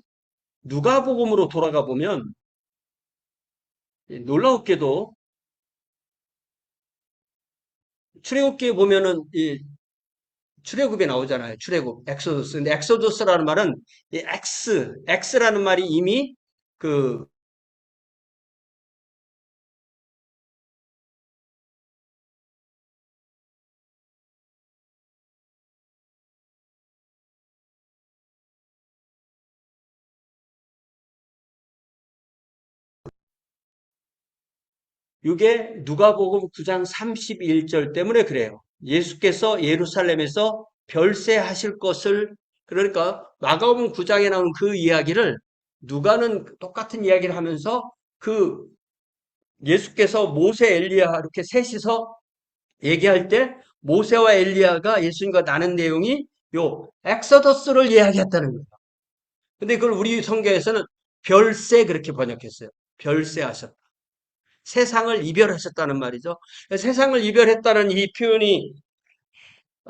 누가복음으로 돌아가 보면 놀라웠게도 출애굽기에 보면은 이 출애굽에 나오잖아요. 출애굽, 엑소더스. 근데 엑소더스라는 말은 이 X라는 말이 이미 그 이게 누가복음 9장 31절 때문에 그래요. 예수께서 예루살렘에서 별세하실 것을, 그러니까 마가복음 9장에 나오는 그 이야기를 누가는 똑같은 이야기를 하면서 그 예수께서 모세, 엘리야 이렇게 셋이서 얘기할 때 모세와 엘리야가 예수님과 나눈 내용이 요 엑소더스를 이야기했다는 거예요. 근데 그걸 우리 성경에서는 별세 그렇게 번역했어요. 별세하셨다. 세상을 이별하셨다는 말이죠. 세상을 이별했다는 이 표현이,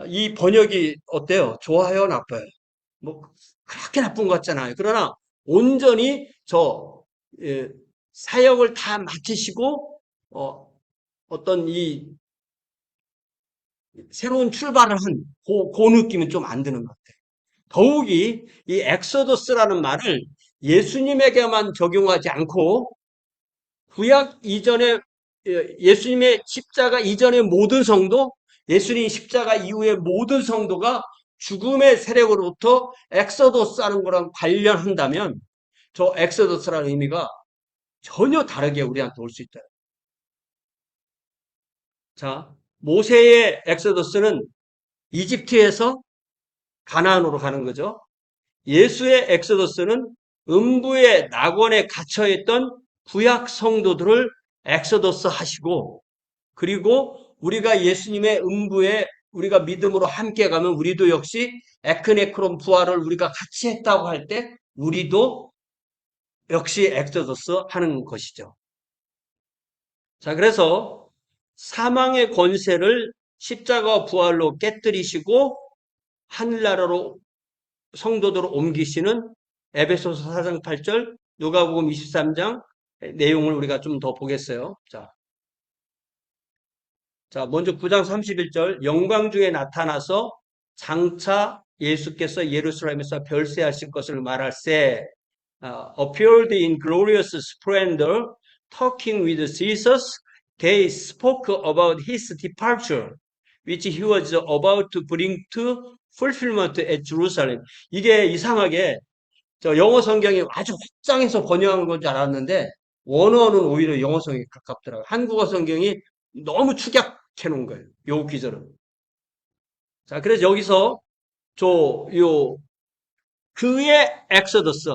이 번역이 어때요? 좋아요, 나빠요? 뭐 그렇게 나쁜 것 같잖아요. 그러나 온전히 예, 사역을 다 마치시고 어떤 이 새로운 출발을 한 그 느낌은 좀 안 드는 것 같아요. 더욱이 이 엑소더스라는 말을 예수님에게만 적용하지 않고 구약 이전에 예수님의 십자가 이전의 모든 성도, 예수님 십자가 이후의 모든 성도가 죽음의 세력으로부터 엑소더스 하는 거랑 관련한다면 저 엑소더스라는 의미가 전혀 다르게 우리한테 올 수 있다. 자, 모세의 엑소더스는 이집트에서 가나안으로 가는 거죠. 예수의 엑소더스는 음부의 낙원에 갇혀있던 구약 성도들을 엑소더스 하시고, 그리고 우리가 예수님의 음부에 우리가 믿음으로 함께 가면 우리도 역시 에크네크론 부활을 우리가 같이 했다고 할 때 우리도 역시 엑소더스 하는 것이죠. 자, 그래서 사망의 권세를 십자가 부활로 깨뜨리시고 하늘나라로 성도들을 옮기시는 에베소서 4장 8절, 누가복음 23장 내용을 우리가 좀 더 보겠어요. 자, 먼저 9장 31절, 영광 중에 나타나서 장차 예수께서 예루살렘에서 별세하실 것을 말할세, appeared in glorious splendor, talking with Jesus, they spoke about his departure, which he was about to bring to fulfillment at Jerusalem. 이게 이상하게 저 영어 성경이 아주 확장해서 번역한 건 줄 알았는데 원어는 오히려 영어 성경이 가깝더라고요. 한국어 성경이 너무 축약해 놓은 거예요. 요 기절은. 자, 그래서 여기서 요 그의 엑소더스,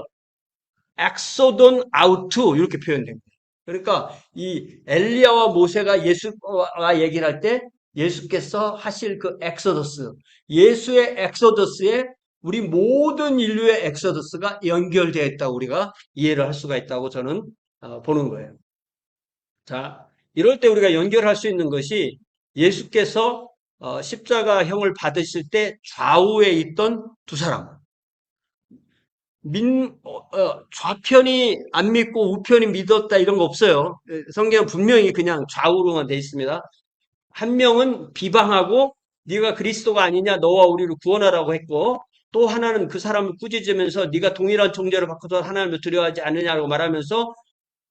엑소돈 아우트 이렇게 표현됩니다. 그러니까 이 엘리야와 모세가 예수와 얘기를 할 때 예수께서 하실 그 엑소더스, 예수의 엑소더스에 우리 모든 인류의 엑소더스가 연결되어 있다고 우리가 이해를 할 수가 있다고 저는 보는 거예요. 자, 이럴 때 우리가 연결할 수 있는 것이 예수께서 십자가형을 받으실 때 좌우에 있던 두 사람. 좌편이 안 믿고 우편이 믿었다 이런 거 없어요. 성경은 분명히 그냥 좌우로만 돼 있습니다. 한 명은 비방하고 네가 그리스도가 아니냐 너와 우리를 구원하라고 했고 또 하나는 그 사람을 꾸짖으면서 네가 동일한 존재를 바꿔서 하나님을 두려워하지 않느냐고 말하면서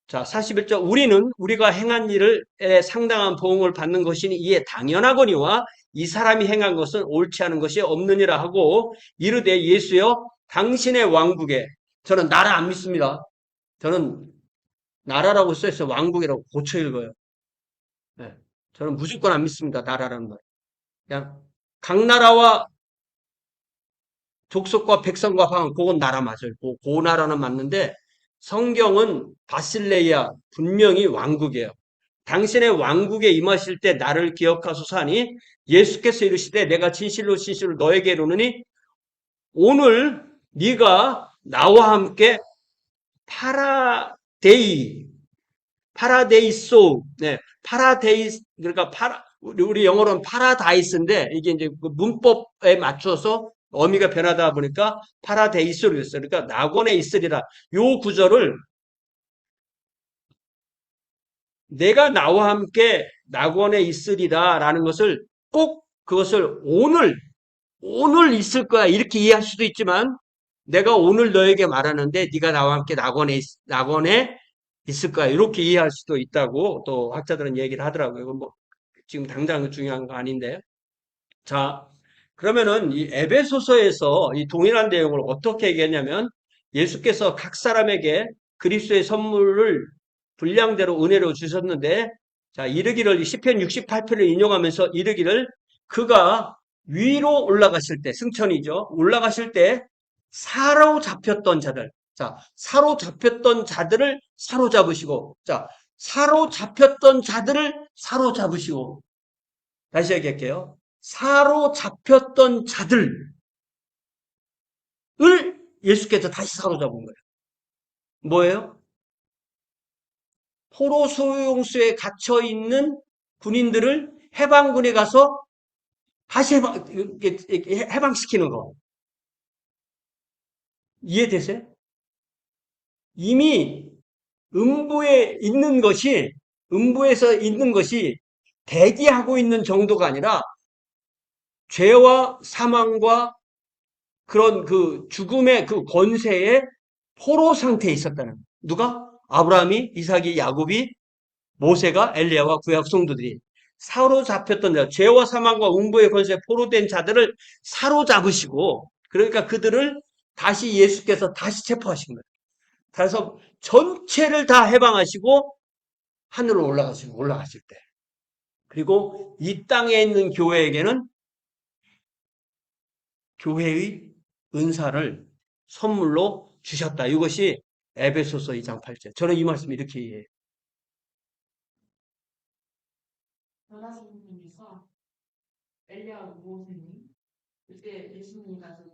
자 41절 우리는 우리가 행한 일을 상당한 보응을 받는 것이니 이에 당연하거니와 이 사람이 행한 것은 옳지 않은 것이 없느니라 하고 이르되 예수여 당신의 왕국에 저는 나라 안 믿습니다. 저는 나라라고 써있어요. 왕국이라고 고쳐 읽어요. 네. 저는 무조건 안 믿습니다. 나라라는 말. 그냥 각 나라와 족속과 백성과 황 그건 나라 맞아요. 그 나라는 맞는데 성경은 바실레이아 분명히 왕국이에요. 당신의 왕국에 임하실 때 나를 기억하소서 하니 예수께서 이르시되 내가 진실로 진실로 너에게 이르노니 오늘 네가 나와 함께 파라데이 파라데이소 네 파라데이 그러니까 우리 영어로는 파라다이스인데 이게 이제 그 문법에 맞춰서 어미가 변하다 보니까 파라데이스로 됐어요. 그러니까 낙원에 있으리라. 요 구절을 내가 나와 함께 낙원에 있으리라라는 것을 꼭 그것을 오늘 있을 거야 이렇게 이해할 수도 있지만 내가 오늘 너에게 말하는데 네가 나와 함께 낙원에 있을 거야 이렇게 이해할 수도 있다고 또 학자들은 얘기를 하더라고요. 이건 뭐 지금 당장 중요한 거 아닌데. 자, 그러면은 이 에베소서에서 이 동일한 내용을 어떻게 얘기했냐면 예수께서 각 사람에게 그리스도의 선물을 분량대로 은혜로 주셨는데 자, 이르기를 시편 68편을 인용하면서 이르기를 그가 위로 올라가실 때 승천이죠. 올라가실 때 사로잡혔던 자들. 자, 사로잡혔던 자들을 사로잡으시고 자, 사로잡혔던 자들을 사로잡으시고 다시 얘기할게요. 사로잡혔던 자들을 예수께서 다시 사로잡은 거예요. 뭐예요? 포로 수용소에 갇혀 있는 군인들을 해방군에 가서 다시 해방시키는 거. 이해되세요? 이미 음부에서 있는 것이 대기하고 있는 정도가 아니라 죄와 사망과 그런 그 죽음의 그 권세에 포로 상태에 있었다는 거예요. 누가? 아브라함이, 이삭이, 야곱이, 모세가, 엘리야와 구약 성도들이 사로잡혔던 자, 죄와 사망과 음부의 권세에 포로된 자들을 사로잡으시고 그러니까 그들을 다시 예수께서 다시 체포하신 거예요. 그래서 전체를 다 해방하시고 하늘로 올라가실 때. 그리고 이 땅에 있는 교회에게는 교회의 은사를 선물로 주셨다. 이것이 에베소서 2장 8절. 저는 이 말씀 이렇게 이해해요.
전하신님께서 엘리야 모세님 그때 예수님 가서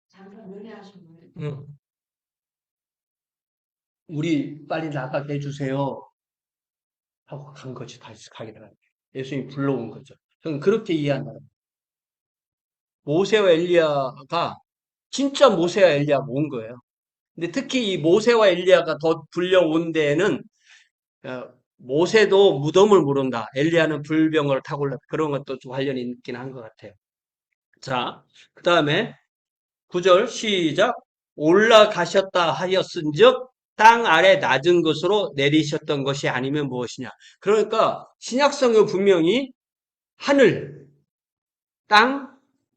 잠깐 연애하신 거예요.
응. 우리 빨리 나가게 해주세요. 하고 간 거지. 다시 가게 되는 예수님이 불러온 거죠. 저는 그렇게 이해한다. 모세와 엘리야가 진짜 모세와 엘리야가 온 거예요. 근데 특히 이 모세와 엘리야가 더 불려온 데에는 어, 모세도 무덤을 모른다. 엘리야는 불병을 타골라. 그런 것도 좀 관련이 있긴 한 것 같아요. 자, 그 다음에 9절 시작. 올라가셨다 하였은즉 땅 아래 낮은 곳으로 내리셨던 것이 아니면 무엇이냐. 그러니까 신약성은 분명히 하늘,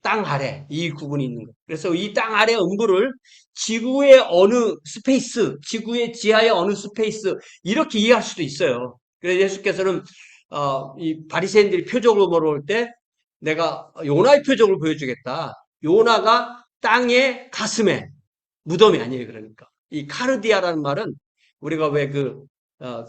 땅 아래 이 구분이 있는 거예요. 그래서 이 땅 아래 음부를 지구의 어느 스페이스, 지구의 지하의 어느 스페이스 이렇게 이해할 수도 있어요. 그래서 예수께서는 이 바리새인들이 표적으로 물어볼 때 내가 요나의 표적을 보여주겠다. 요나가 땅의 가슴에 무덤이 아니에요. 그러니까 이 카르디아라는 말은 우리가 왜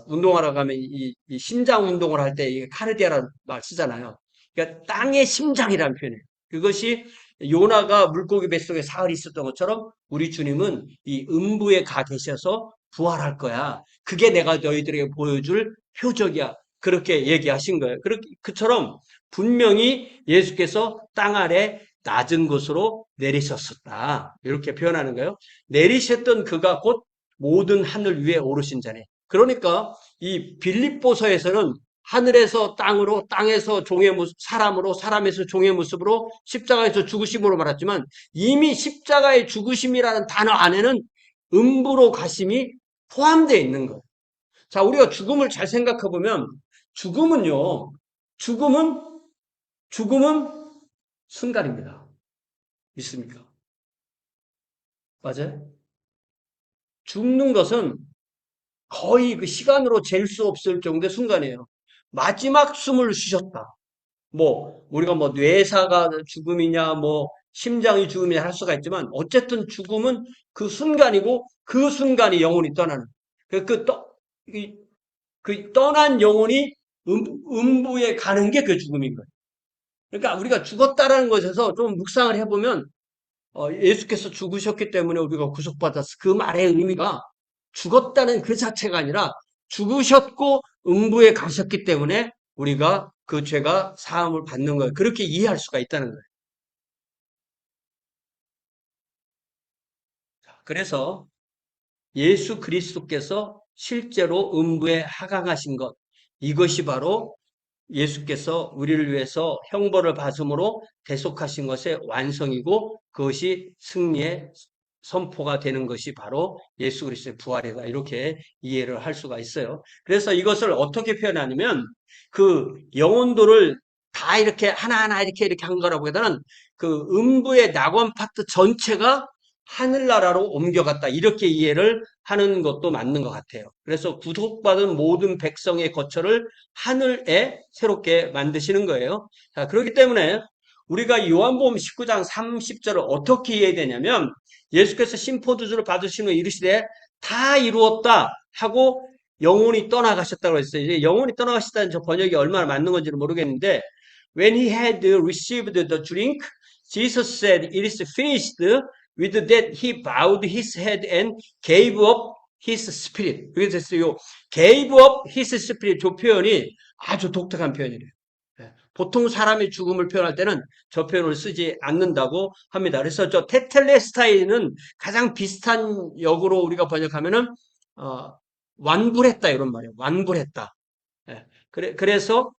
운동하러 가면 이 심장 운동을 할 때 이 카르디아라는 말 쓰잖아요. 그러니까 땅의 심장이라는 표현이에요. 그것이 요나가 물고기 뱃속에 사흘 있었던 것처럼 우리 주님은 이 음부에 가 계셔서 부활할 거야. 그게 내가 너희들에게 보여줄 표적이야. 그렇게 얘기하신 거예요. 그처럼 분명히 예수께서 땅 아래 낮은 곳으로 내리셨었다. 이렇게 표현하는 거예요. 내리셨던 그가 곧 모든 하늘 위에 오르신 자네. 그러니까 이 빌립보서에서는 하늘에서 땅으로, 땅에서 사람으로, 사람에서 종의 모습으로, 십자가에서 죽으심으로 말했지만 이미 십자가의 죽으심이라는 단어 안에는 음부로 가심이 포함되어 있는 거예요. 자, 우리가 죽음을 잘 생각해 보면 죽음은요, 죽음은 순간입니다. 믿습니까? 맞아요? 죽는 것은 거의 그 시간으로 잴 수 없을 정도의 순간이에요. 마지막 숨을 쉬셨다. 우리가 뇌사가 죽음이냐, 심장이 죽음이냐 할 수가 있지만, 어쨌든 죽음은 그 순간이고, 그 순간이 영혼이 떠나는. 그, 그, 떠, 그 떠난 영혼이 음부에 가는 게 그 죽음인 거예요. 그러니까 우리가 죽었다라는 것에서 좀 묵상을 해보면 예수께서 죽으셨기 때문에 우리가 구속받았어. 그 말의 의미가 죽었다는 그 자체가 아니라 죽으셨고 음부에 가셨기 때문에 우리가 그 죄가 사함을 받는 거예요. 그렇게 이해할 수가 있다는 거예요. 그래서 예수 그리스도께서 실제로 음부에 하강하신 것, 이것이 바로 예수께서 우리를 위해서 형벌을 받음으로 대속하신 것의 완성이고 그것이 승리의 선포가 되는 것이 바로 예수 그리스도의 부활이다. 이렇게 이해를 할 수가 있어요. 그래서 이것을 어떻게 표현하냐면 그 영혼도를 다 이렇게 하나하나 이렇게 한 거라기보다는 그 음부의 낙원 파트 전체가 하늘나라로 옮겨갔다. 이렇게 이해를 하는 것도 맞는 것 같아요. 그래서 구속받은 모든 백성의 거처를 하늘에 새롭게 만드시는 거예요. 자, 그렇기 때문에 우리가 요한복음 19장 30절을 어떻게 이해해야 되냐면 예수께서 심포도주를 받으신 후에 이르시되 다 이루었다 하고 영혼이 떠나가셨다고 했어요. 이제 영혼이 떠나가셨다는 저 번역이 얼마나 맞는 건지는 모르겠는데 When he had received the drink, Jesus said, It is finished. With that he bowed his head and gave up his spirit. 그래서 요 gave up his spirit 저 표현이 아주 독특한 표현이래요. 보통 사람의 죽음을 표현할 때는 저 표현을 쓰지 않는다고 합니다. 그래서 저 테텔레스타이는 가장 비슷한 역으로 우리가 번역하면은 완불했다 이런 말이에요. 완불했다. 그래서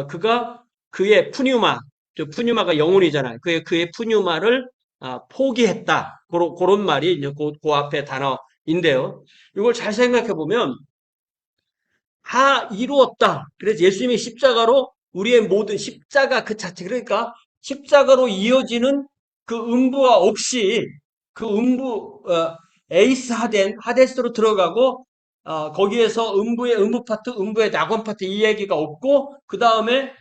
그가 그의 푸뉴마, 저 푸뉴마가 영혼이잖아요. 그의 푸뉴마를 포기했다. 그런 말이 이제 그 앞에 단어인데요. 이걸 잘 생각해 보면 이루었다. 그래서 예수님이 십자가로 우리의 모든 십자가 그 자체 그러니까 십자가로 이어지는 그 음부가 없이 그 음부 에이스 하데스로 들어가고 거기에서 음부의 음부 파트, 음부의 낙원 파트 이 얘기가 없고 그 다음에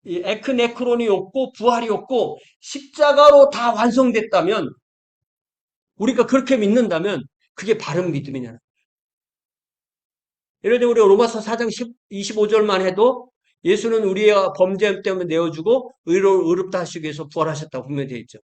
이 에크네크론이 없고 부활이 없고 십자가로 다 완성됐다면 우리가 그렇게 믿는다면 그게 바른 믿음이냐. 예를 들어 우리 로마서 4장 25절만 해도 예수는 우리의 범죄 때문에 내어주고 의롭다 하시기 위해서 부활하셨다고 분명히 되어 있죠.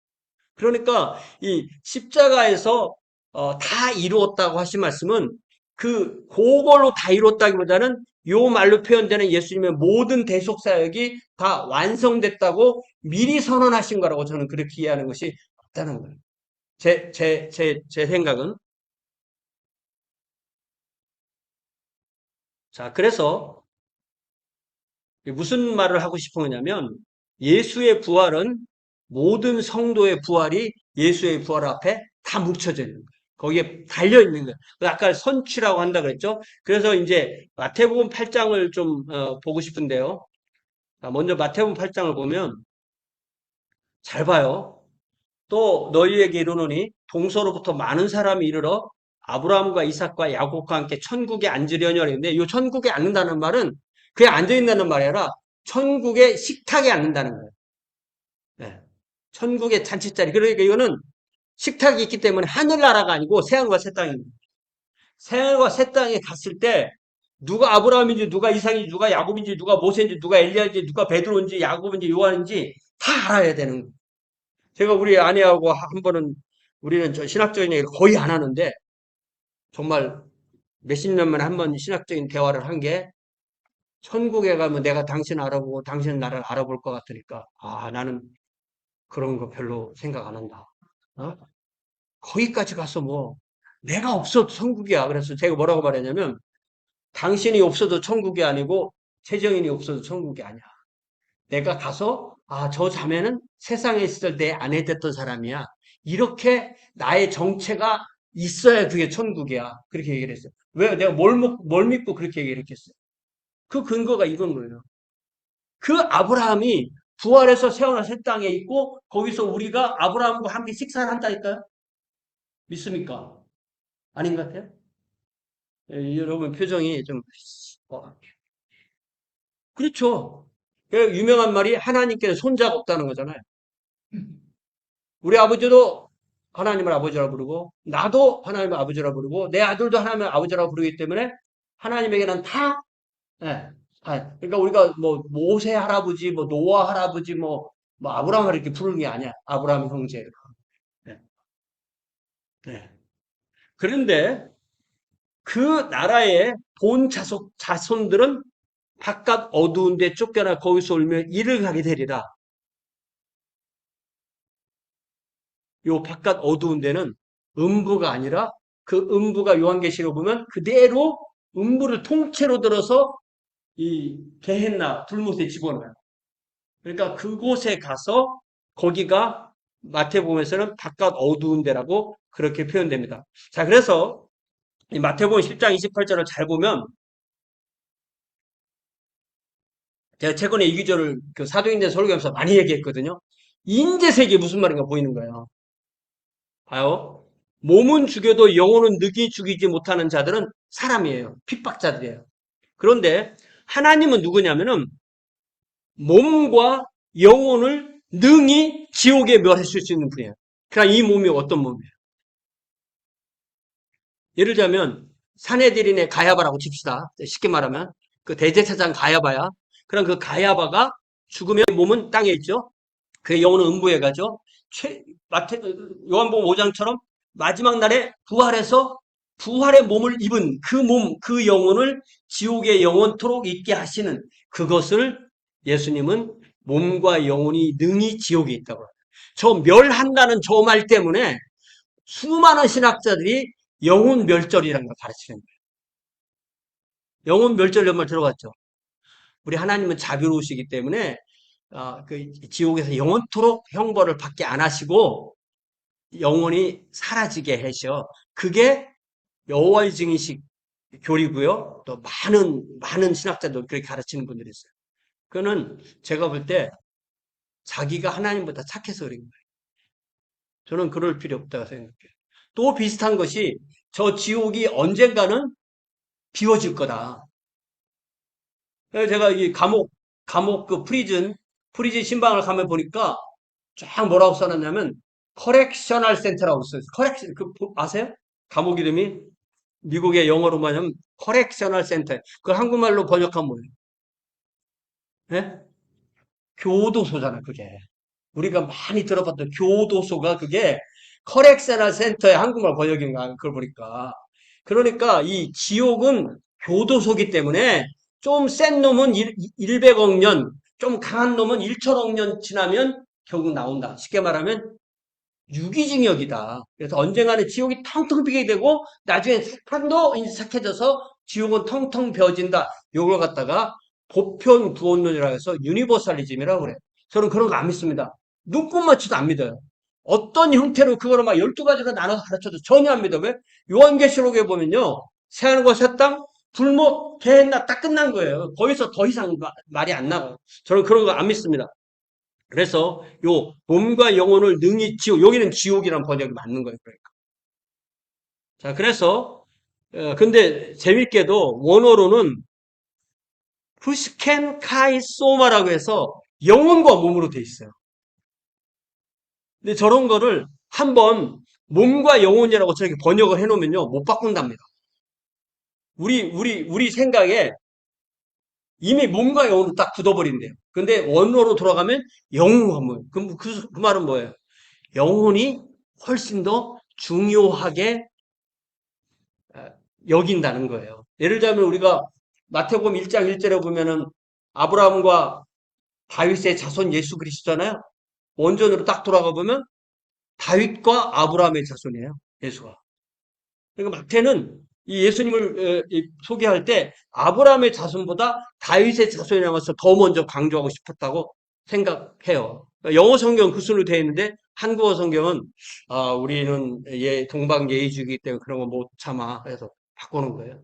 그러니까 이 십자가에서 다 이루었다고 하신 말씀은 그걸로 다 이루었다기보다는 요 말로 표현되는 예수님의 모든 대속 사역이 다 완성됐다고 미리 선언하신 거라고 저는 그렇게 이해하는 것이 맞다는 거예요. 제 생각은. 자, 그래서 무슨 말을 하고 싶은 거냐면 예수의 부활은 모든 성도의 부활이 예수의 부활 앞에 다 뭉쳐져 있는 거예요. 거기에 달려 있는 거예요. 아까 선취라고 한다 그랬죠. 그래서 이제 마태복음 8장을 좀 보고 싶은데요. 먼저 마태복음 8장을 보면 잘 봐요. 또 너희에게 이르노니 동서로부터 많은 사람이 이르러 아브라함과 이삭과 야곱과 함께 천국에 앉으려니 하는데 이 천국에 앉는다는 말은 그냥 앉아 있다는 말이 아니라 천국의 식탁에 앉는다는 거예요. 네. 천국의 잔치자리. 그러니까 이거는 식탁이 있기 때문에 하늘나라가 아니고 새하늘과 새 땅입니다. 새하늘과 새 땅에 갔을 때 누가 아브라함인지 누가 이삭인지 누가 야곱인지 누가 모세인지 누가 엘리야인지 누가 베드로인지 야곱인지 요한인지 다 알아야 되는 거예요. 제가 우리 아내하고 한 번은 우리는 저 신학적인 얘기를 거의 안 하는데 정말 몇십 년 만에 한 번 신학적인 대화를 한 게 천국에 가면 내가 당신 알아보고 당신 나를 알아볼 것 같으니까 나는 그런 거 별로 생각 안 한다. 어? 거기까지 가서 뭐 내가 없어도 천국이야. 그래서 제가 뭐라고 말했냐면 당신이 없어도 천국이 아니고 최정인이 없어도 천국이 아니야. 내가 가서 저 자매는 세상에 있을 때 아내 됐던 사람이야. 이렇게 나의 정체가 있어야 그게 천국이야. 그렇게 얘기를 했어요. 왜? 내가 뭘 믿고 그렇게 얘기를 했겠어요? 그 근거가 이건 거예요. 그 아브라함이 부활해서 세어난 새 땅에 있고 거기서 우리가 아브라함과 함께 식사를 한다니까요? 믿습니까? 아닌 것 같아요? 여러분 표정이 좀 그렇죠. 그 유명한 말이 하나님께서 손자가 없다는 거잖아요. 우리 아버지도 하나님을 아버지라 부르고 나도 하나님을 아버지라 부르고 내 아들도 하나님을 아버지라 부르기 때문에 하나님에게는 다, 예, 그러니까 우리가 뭐 모세 할아버지, 뭐 노아 할아버지, 뭐 아브라함을 이렇게 부르는 게 아니야. 아브라함 형제. 예, 예. 그런데 그 나라의 본 자손들은 바깥 어두운 데 쫓겨나 거기서 울며 이를 가게 되리라. 요 바깥 어두운 데는 음부가 아니라 그 음부가 요한계시록 보면 그대로 음부를 통째로 들어서 이 게헨나 불못에 집어넣어요. 그러니까 그곳에 가서 거기가 마태복음에서는 바깥 어두운 데라고 그렇게 표현됩니다. 자, 그래서 이 마태복음 10장 28절을 잘 보면 제가 최근에 이 구절을 그 사도행전 설교하면서 많이 얘기했거든요. 인재색이 무슨 말인가 보이는 거예요. 봐요. 몸은 죽여도 영혼은 능히 죽이지 못하는 자들은 사람이에요. 핍박자들이에요. 그런데 하나님은 누구냐면은 몸과 영혼을 능히 지옥에 멸하실 수 있는 분이에요. 그러니까 이 몸이 어떤 몸이에요? 예를 들자면 사내들인의 가야바라고 칩시다. 쉽게 말하면 그 대제사장 가야바야. 그럼 그 가야바가 죽으면 몸은 땅에 있죠. 그 영혼은 음부에 가죠. 요한복음 5장처럼 마지막 날에 부활해서 부활의 몸을 입은 그 몸, 그 영혼을 지옥에 영원토록 있게 하시는 그것을 예수님은 몸과 영혼이 능히 지옥에 있다고 합니다. 저 멸한다는 저 말 때문에 수많은 신학자들이 영혼 멸절이라는 걸 가르치는 거예요. 영혼 멸절 이런 말 들어봤죠? 우리 하나님은 자비로우시기 때문에 그 지옥에서 영원토록 형벌을 받게 안 하시고 영원히 사라지게 하셔. 그게 여호와의 증인식 교리고요. 또 많은 신학자들 그렇게 가르치는 분들이 있어요. 그거는 제가 볼 때 자기가 하나님보다 착해서 그런 거예요. 저는 그럴 필요 없다고 생각해요. 또 비슷한 것이 저 지옥이 언젠가는 비워질 거다. 그래서 제가 이 감옥 그 프리즌 신방을 가면 보니까 쫙 뭐라고 써놨냐면 커렉셔널 센터라고 써요. 커렉션 아세요? 감옥 이름이 미국의 영어로만 하면 커렉셔널 센터. 그 한국말로 번역하면 뭐예요? 예? 교도소잖아, 그게. 우리가 많이 들어봤던 교도소가 그게 커렉셔널 센터의 한국말 번역인가 그걸 보니까. 그러니까 이 지옥은 교도소기 때문에 좀 센 놈은 100억 년, 좀 강한 놈은 1천억 년 지나면 결국 나온다. 쉽게 말하면 유기징역이다. 그래서 언젠가는 지옥이 텅텅 비게 되고 나중에 사탄도 이제 착해져서 지옥은 텅텅 비어진다. 요걸 갖다가 보편 구원론이라고 해서 유니버설리즘이라고 그래요. 저는 그런 거 안 믿습니다. 눈곱 맞춰도 안 믿어요. 어떤 형태로 그거를 막 12가지로 나눠서 가르쳐도 전혀 안 믿어. 왜? 요한계시록에 보면요. 새하늘과 새 땅, 불못, 개나 딱 끝난 거예요. 거기서 더 이상 말이 안 나가요. 저는 그런 거 안 믿습니다. 그래서 요 몸과 영혼을 능히 지옥, 여기는 지옥이란 번역이 맞는 거예요. 그러니까. 자, 그래서 근데 재밌게도 원어로는 후스켄 카이 소마라고 해서 영혼과 몸으로 돼 있어요. 근데 저런 거를 한번 몸과 영혼이라고 저렇게 번역을 해놓으면요 못 바꾼답니다. 우리 생각에 이미 몸과 영혼을 딱 굳어버린대요. 근데 원어로 돌아가면 영혼과 몸. 그럼 그 말은 뭐예요? 영혼이 훨씬 더 중요하게 여긴다는 거예요. 예를 들자면 우리가 마태복음 1장 1절에 보면은 아브라함과 다윗의 자손 예수 그리스도잖아요. 원전으로 딱 돌아가 보면 다윗과 아브라함의 자손이에요. 예수가. 그러니까 마태는 이 예수님을 소개할 때 아브라함의 자손보다 다윗의 자손이 나와서 더 먼저 강조하고 싶었다고 생각해요. 영어 성경은 그 순으로 되어 있는데 한국어 성경은 우리는 동방 예의주의이기 때문에 그런 거 못 참아. 그래서 바꾸는 거예요.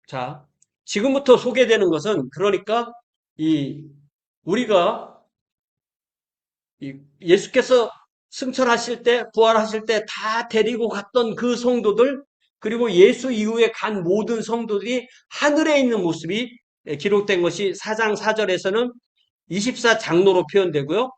자, 지금부터 소개되는 것은 그러니까 우리가 예수께서 승천하실 때, 부활하실 때 다 데리고 갔던 그 성도들, 그리고 예수 이후에 간 모든 성도들이 하늘에 있는 모습이 기록된 것이 4장 4절에서는 24장로로 표현되고요.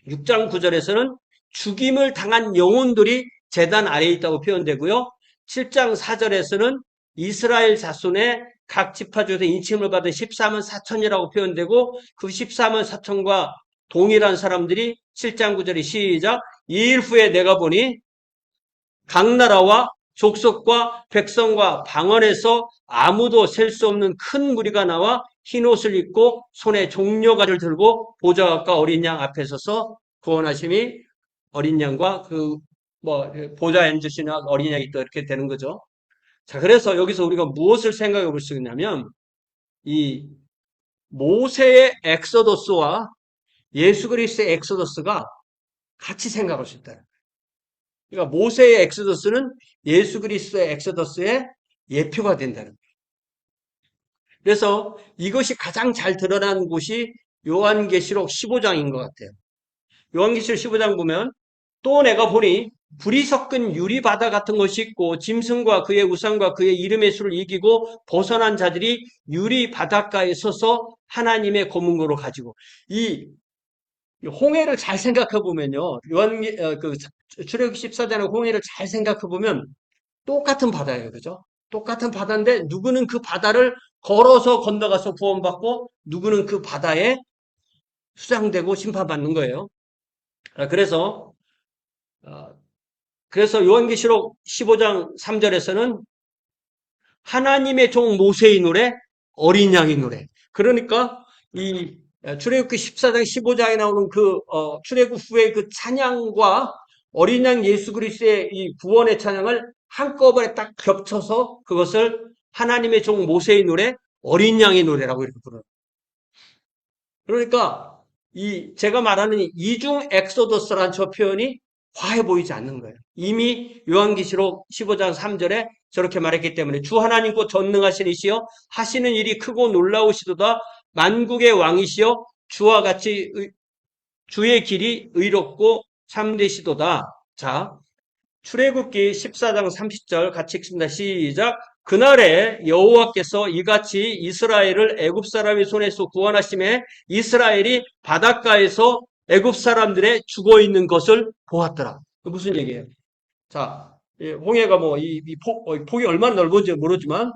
6장 9절에서는 죽임을 당한 영혼들이 제단 아래에 있다고 표현되고요. 7장 4절에서는 이스라엘 자손의 각 지파주에서 인침을 받은 14만 4천이라고 표현되고 그 14만 4천과 동일한 사람들이 7장 9절이 시작. 2일 후에 내가 보니 각 나라와 족속과 백성과 방언에서 아무도 셀 수 없는 큰 무리가 나와 흰 옷을 입고 손에 종려가를 들고 보좌과 어린 양 앞에 서서 구원하심이 어린 양과 보좌에 앉으신 어린 양이 또 이렇게 되는 거죠. 자, 그래서 여기서 우리가 무엇을 생각해 볼 수 있냐면 이 모세의 엑소더스와 예수 그리스도의 엑소더스가 같이 생각할 수 있다. 그러니까 모세의 엑소더스는 예수 그리스도의 엑소더스의 예표가 된다는 거예요. 그래서 이것이 가장 잘 드러난 곳이 요한계시록 15장인 것 같아요. 요한계시록 15장 보면 또 내가 보니 불이 섞은 유리바다 같은 것이 있고 짐승과 그의 우상과 그의 이름의 수를 이기고 벗어난 자들이 유리바닷가에 서서 하나님의 검은고를 가지고 이 홍해를 잘 생각해 보면요. 출애굽기 14장의 홍해를 잘 생각해 보면 똑같은 바다예요. 그죠? 똑같은 바다인데 누구는 그 바다를 걸어서 건너가서 구원받고 누구는 그 바다에 수장되고 심판받는 거예요. 그래서 요한계시록 15장 3절에서는 하나님의 종 모세의 노래, 어린 양의 노래. 그러니까 이 출애굽기 14장 15장에 나오는 출애굽 후의 그 찬양과 어린 양 예수 그리스도의 이 구원의 찬양을 한꺼번에 딱 겹쳐서 그것을 하나님의 종 모세의 노래, 어린 양의 노래라고 이렇게 부르는. 그러니까 제가 말하는 이중 엑소더스라는 저 표현이 과해 보이지 않는 거예요. 이미 요한계시록 15장 3절에 저렇게 말했기 때문에 주 하나님 곧 전능하신 이시여 하시는 일이 크고 놀라우시도다 만국의 왕이시여 주와 같이 주의 길이 의롭고 참되시도다. 자, 출애굽기 14장 30절 같이 읽습니다. 시작. 그날에 여호와께서 이같이 이스라엘을 애굽 사람의 손에서 구원하심에 이스라엘이 바닷가에서 애굽 사람들의 죽어 있는 것을 보았더라. 무슨 얘기예요? 자, 홍해가 폭이 얼마나 넓은지 모르지만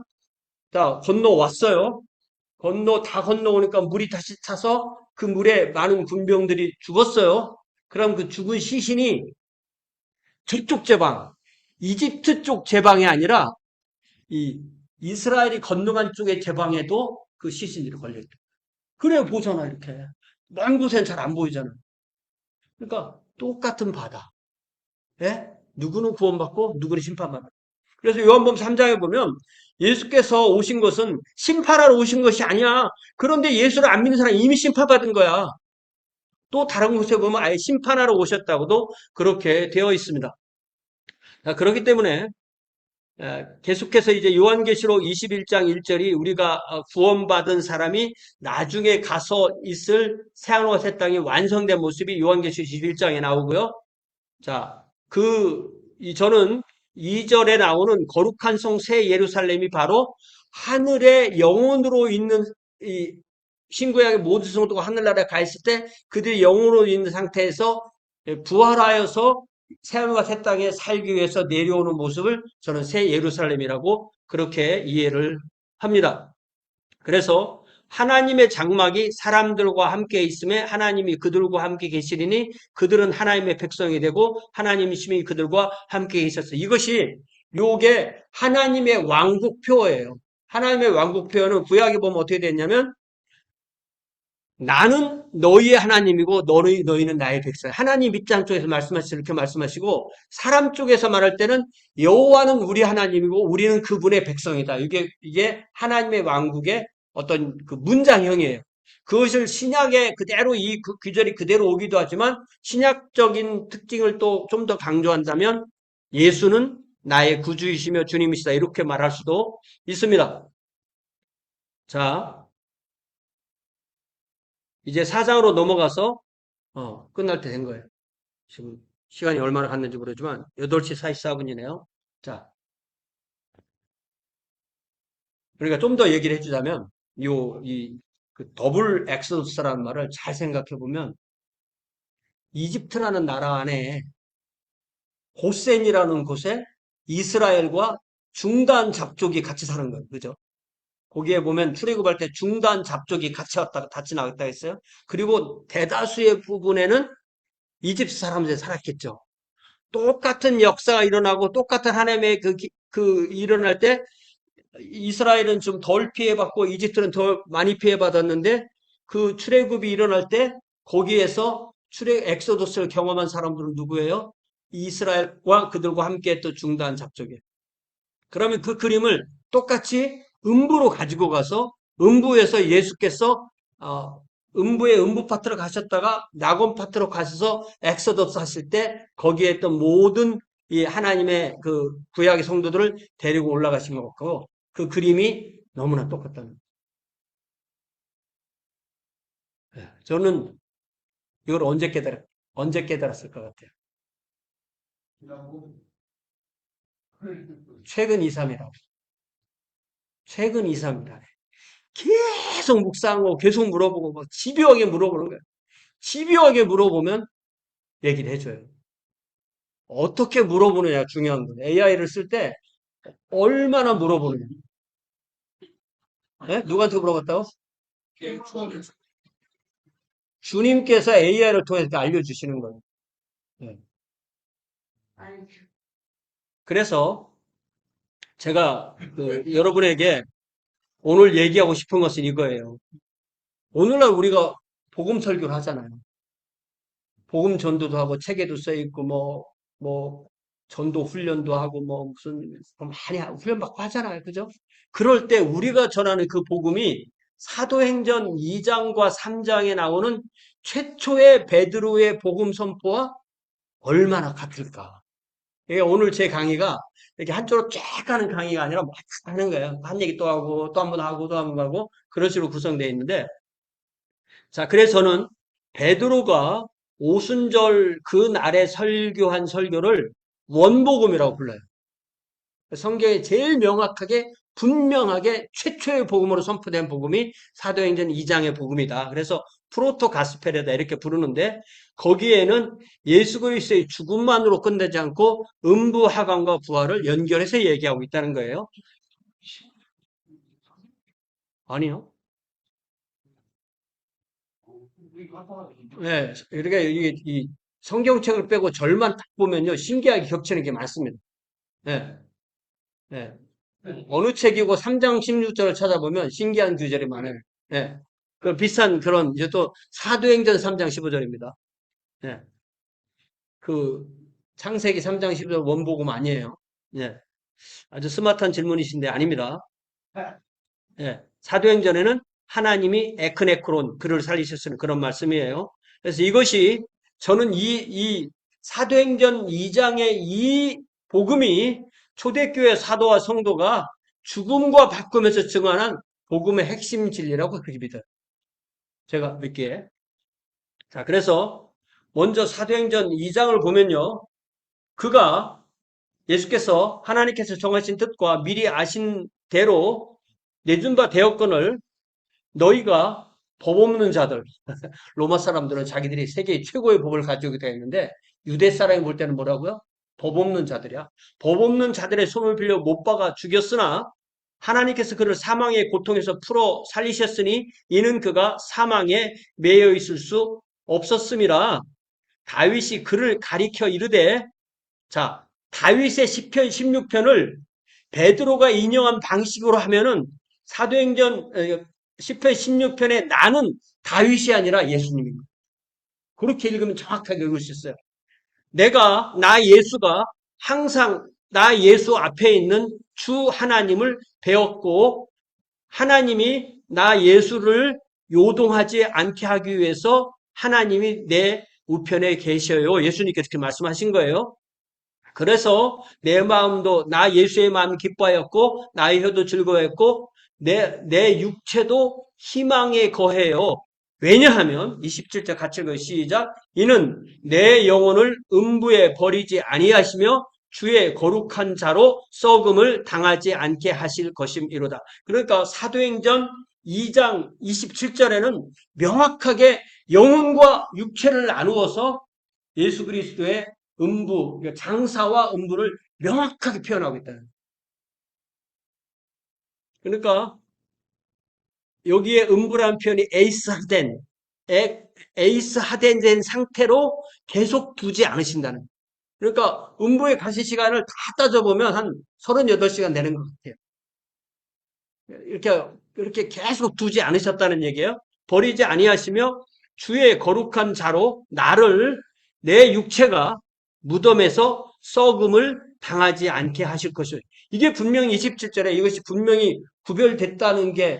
자, 건너왔어요. 다 건너오니까 물이 다시 차서 그 물에 많은 군병들이 죽었어요. 그럼 그 죽은 시신이 저쪽 제방, 이집트 쪽 제방이 아니라 이 이스라엘이 건너간 쪽의 제방에도 그 시신들이 걸려있다. 그래 보잖아 이렇게. 먼 곳엔 잘 안 보이잖아. 그러니까 똑같은 바다. 예? 누구는 구원받고 누구는 심판받는. 그래서 요한복음 3장에 보면 예수께서 오신 것은 심판하러 오신 것이 아니야. 그런데 예수를 안 믿는 사람이 이미 심판받은 거야. 또 다른 곳에 보면 아예 심판하러 오셨다고도 그렇게 되어 있습니다. 그렇기 때문에 계속해서 이제 요한계시록 21장 1절이 우리가 구원받은 사람이 나중에 가서 있을 새하늘과 새 땅이 완성된 모습이 요한계시록 21장에 나오고요. 자, 저는 2절에 나오는 거룩한 성 새 예루살렘이 바로 하늘의 영혼으로 있는 이 신구약의 모든 성도가 하늘나라에 가 있을 때 그들이 영혼으로 있는 상태에서 부활하여서 새하늘과 새 땅에 살기 위해서 내려오는 모습을 저는 새 예루살렘이라고 그렇게 이해를 합니다. 그래서 하나님의 장막이 사람들과 함께 있음에 하나님이 그들과 함께 계시리니 그들은 하나님의 백성이 되고 하나님이심이 그들과 함께 계셨어요. 이것이 요게 하나님의 왕국표예요. 하나님의 왕국표는 구약에 보면 어떻게 됐냐면 나는 너희의 하나님이고 너희는 나의 백성. 하나님 입장 쪽에서 이렇게 말씀하시고 사람 쪽에서 말할 때는 여호와는 우리 하나님이고 우리는 그분의 백성이다. 이게 하나님의 왕국의 어떤 그 문장형이에요. 그것을 신약에 그대로 그 규절이 그대로 오기도 하지만 신약적인 특징을 또 좀 더 강조한다면 예수는 나의 구주이시며 주님이시다. 이렇게 말할 수도 있습니다. 자, 이제 4장으로 넘어가서 끝날 때 된 거예요. 지금 시간이 얼마나 갔는지 모르지만 8시 44분이네요. 자, 그러니까 좀 더 얘기를 해주자면 그 더블 엑소더스라는 말을 잘 생각해 보면 이집트라는 나라 안에 고센이라는 곳에 이스라엘과 중단 잡족이 같이 사는 거예요. 그죠? 거기에 보면 출애굽할 때 중단 잡족이 같이 나왔다 했어요. 그리고 대다수의 부분에는 이집트 사람들이 살았겠죠. 똑같은 역사가 일어나고 똑같은 하나님의 그 일어날 때 이스라엘은 좀 덜 피해받고 이집트는 더 많이 피해받았는데 그 출애굽이 일어날 때 거기에서 엑소더스를 경험한 사람들은 누구예요? 이스라엘과 그들과 함께 했던 중단 잡족이에요. 그러면 그 그림을 똑같이 음부로 가지고 가서 음부에서 예수께서 음부의 음부 파트로 가셨다가 낙원 파트로 가셔서 엑소더스 하실 때 거기에 있던 모든 이 하나님의 그 구약의 성도들을 데리고 올라가신 것 같고 그 그림이 너무나 똑같다는 거예요. 저는 이걸 언제 깨달았을 것 같아요. 최근 2, 3이라고. 최근 2, 3이라. 계속 묵상하고 계속 물어보고 막 집요하게 물어보는 거예요. 집요하게 물어보면 얘기를 해줘요. 어떻게 물어보느냐 중요한 거예요. AI를 쓸 때 얼마나 물어보느냐. 네? 누구한테 물어봤다고? 주님께서 AI를 통해서 알려주시는 거예요. 네.
아니,
그래서 제가 여러분에게 오늘 얘기하고 싶은 것은 이거예요. 오늘날 우리가 복음 설교를 하잖아요. 복음 전도도 하고 책에도 써 있고 뭐 전도 훈련도 하고 무슨 많이 훈련받고 하잖아요. 그죠? 그럴 때 우리가 전하는 그 복음이 사도행전 2장과 3장에 나오는 최초의 베드로의 복음 선포와 얼마나 같을까? 이게 오늘 제 강의가 이렇게 한쪽으로 쫙 가는 강의가 아니라 막 하는 거예요. 한 얘기 또 하고 또 한 번 하고 또 한 번 하고 그런 식으로 구성되어 있는데 자, 그래서 저는 베드로가 오순절 그 날에 설교한 설교를 원복음이라고 불러요. 성경에 제일 명확하게 분명하게 최초의 복음으로 선포된 복음이 사도행전 2장의 복음이다. 그래서 프로토 가스펠이다 이렇게 부르는데 거기에는 예수 그리스도의 죽음만으로 끝내지 않고 음부 하강과 부활을 연결해서 얘기하고 있다는 거예요. 아니요. 네, 그러니까 이 성경책을 빼고 절만 딱 보면요 신기하게 겹치는 게 많습니다. 네, 네. 어느 책이고 3장 16절을 찾아보면 신기한 구절이 많아요. 네. 그 비슷한 그런 이제 또 사도행전 3장 15절입니다. 네. 그 창세기 3장 15절 원복음 아니에요. 네. 아주 스마트한 질문이신데 아닙니다. 네. 사도행전에는 하나님이 에크네크론 그를 살리셨으는 그런 말씀이에요. 그래서 이것이 저는 이 사도행전 2장의 이 복음이 초대교회 사도와 성도가 죽음과 바꾸면서 증언한 복음의 핵심 진리라고 그렇게 믿어요. 제가 믿기에. 자, 그래서 먼저 사도행전 2장을 보면요. 그가 예수께서 하나님께서 정하신 뜻과 미리 아신 대로 내준 바 되었거늘 너희가 법 없는 자들, 로마 사람들은 자기들이 세계 최고의 법을 가지고 다녔는데 유대 사람이 볼 때는 뭐라고요? 법 없는 자들이야. 법 없는 자들의 손을 빌려 못 박아 죽였으나 하나님께서 그를 사망의 고통에서 풀어 살리셨으니 이는 그가 사망에 매여 있을 수 없었음이라. 다윗이 그를 가리켜 이르되 자 다윗의 시편 16편을 베드로가 인용한 방식으로 하면은 사도행전 시편 16편에 나는 다윗이 아니라 예수님입니다. 그렇게 읽으면 정확하게 읽을 수 있어요. 나 예수가 항상 나 예수 앞에 있는 주 하나님을 배웠고 하나님이 나 예수를 요동하지 않게 하기 위해서 하나님이 내 우편에 계셔요. 예수님께서 그렇게 말씀하신 거예요. 그래서 내 마음도 나 예수의 마음이 기뻐하였고 나의 혀도 즐거워했고 내 육체도 희망에 거해요. 왜냐하면 27절 같이 읽어요. 시작. 이는 내 영혼을 음부에 버리지 아니하시며 주의 거룩한 자로 썩음을 당하지 않게 하실 것임이로다. 그러니까 사도행전 2장 27절에는 명확하게 영혼과 육체를 나누어서 예수 그리스도의 음부, 장사와 음부를 명확하게 표현하고 있다. 그러니까 여기에 음부라는 표현이 에이스하된 상태로 계속 두지 않으신다는 거예요. 그러니까 음부에 가실 시간을 다 따져보면 한 38시간 되는 것 같아요. 이렇게 계속 두지 않으셨다는 얘기예요. 버리지 아니하시며 주의 거룩한 자로 나를 내 육체가 무덤에서 썩음을 당하지 않게 하실 것이요. 이게 분명히 27절에 이것이 분명히 구별됐다는 게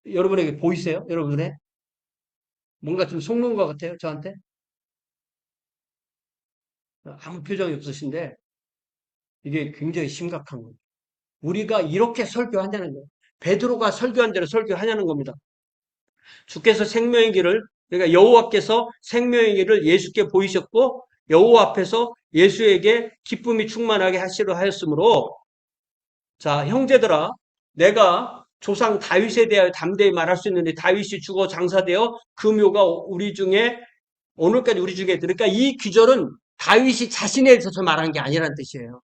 여러분에게 보이세요? 여러분의 뭔가 좀 속는 것 같아요, 저한테? 아무 표정이 없으신데 이게 굉장히 심각한 거예요. 우리가 이렇게 설교하냐는 거예요. 베드로가 설교한 대로 설교하냐는 겁니다. 주께서 생명의 길을, 그러니까 여호와께서 생명의 길을 예수께 보이셨고 여호와 앞에서 예수에게 기쁨이 충만하게 하시려 하였으므로, 자, 형제들아, 내가 조상 다윗에 대하여 담대히 말할 수 있는데 다윗이 죽어 장사되어 그 묘가 우리 중에 오늘까지 우리 중에, 그러니까 이 귀절은 다윗이 자신에 있어서 말한 게 아니라는 뜻이에요.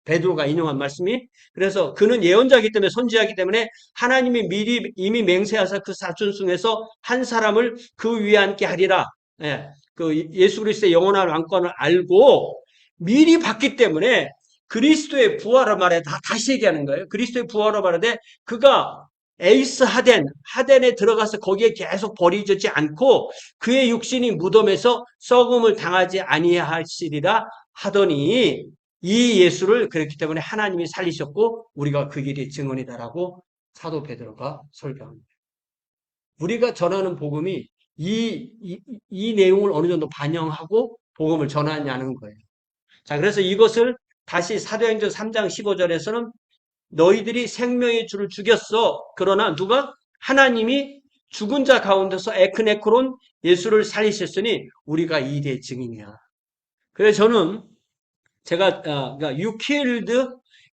베드로가 인용한 말씀이. 그래서 그는 예언자이기 때문에, 선지자이기 때문에 하나님이 미리 이미 맹세하사 그 사촌 중에서 한 사람을 그 위에 앉게 하리라. 예, 그 예수 그리스도의 영원한 왕권을 알고 미리 봤기 때문에 그리스도의 부활을 말해 다시 얘기하는 거예요. 그리스도의 부활을 말하되 그가 에이스 하덴에 들어가서 거기에 계속 버리지 않고 그의 육신이 무덤에서 썩음을 당하지 아니하시리라 하더니, 이 예수를 그렇기 때문에 하나님이 살리셨고 우리가 그 길의 증언이다라고 사도 베드로가 설교합니다. 우리가 전하는 복음이 이 내용을 어느 정도 반영하고 복음을 전하냐는 거예요. 자, 그래서 이것을 다시 사도행전 3장 15절에서는 너희들이 생명의 주를 죽였어. 그러나 누가? 하나님이 죽은 자 가운데서 에크네크론 예수를 살리셨으니 우리가 이대 증인이야. 그래서 저는 제가 그러니까 you killed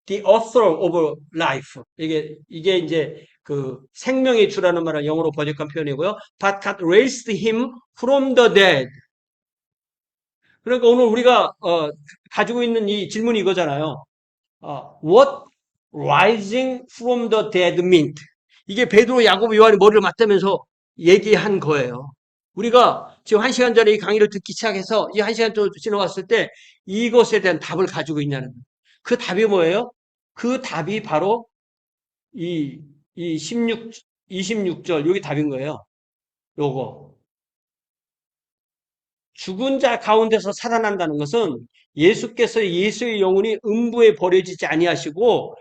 the author of life. 이게 이제 그 생명의 주라는 말을 영어로 번역한 표현이고요. But God raised him from the dead. 그러니까 오늘 우리가 가지고 있는 이 질문이 이거잖아요. What rising from the dead meant? 이게 베드로, 야고보, 요한이 머리를 맞대면서 얘기한 거예요. 우리가 지금 1시간 전에 이 강의를 듣기 시작해서 이 1시간 정도 지나왔을 때 이것에 대한 답을 가지고 있냐는 거예요. 그 답이 뭐예요? 그 답이 바로 이 26절, 여기 답인 거예요. 요거. 죽은 자 가운데서 살아난다는 것은 예수께서 예수의 영혼이 음부에 버려지지 아니하시고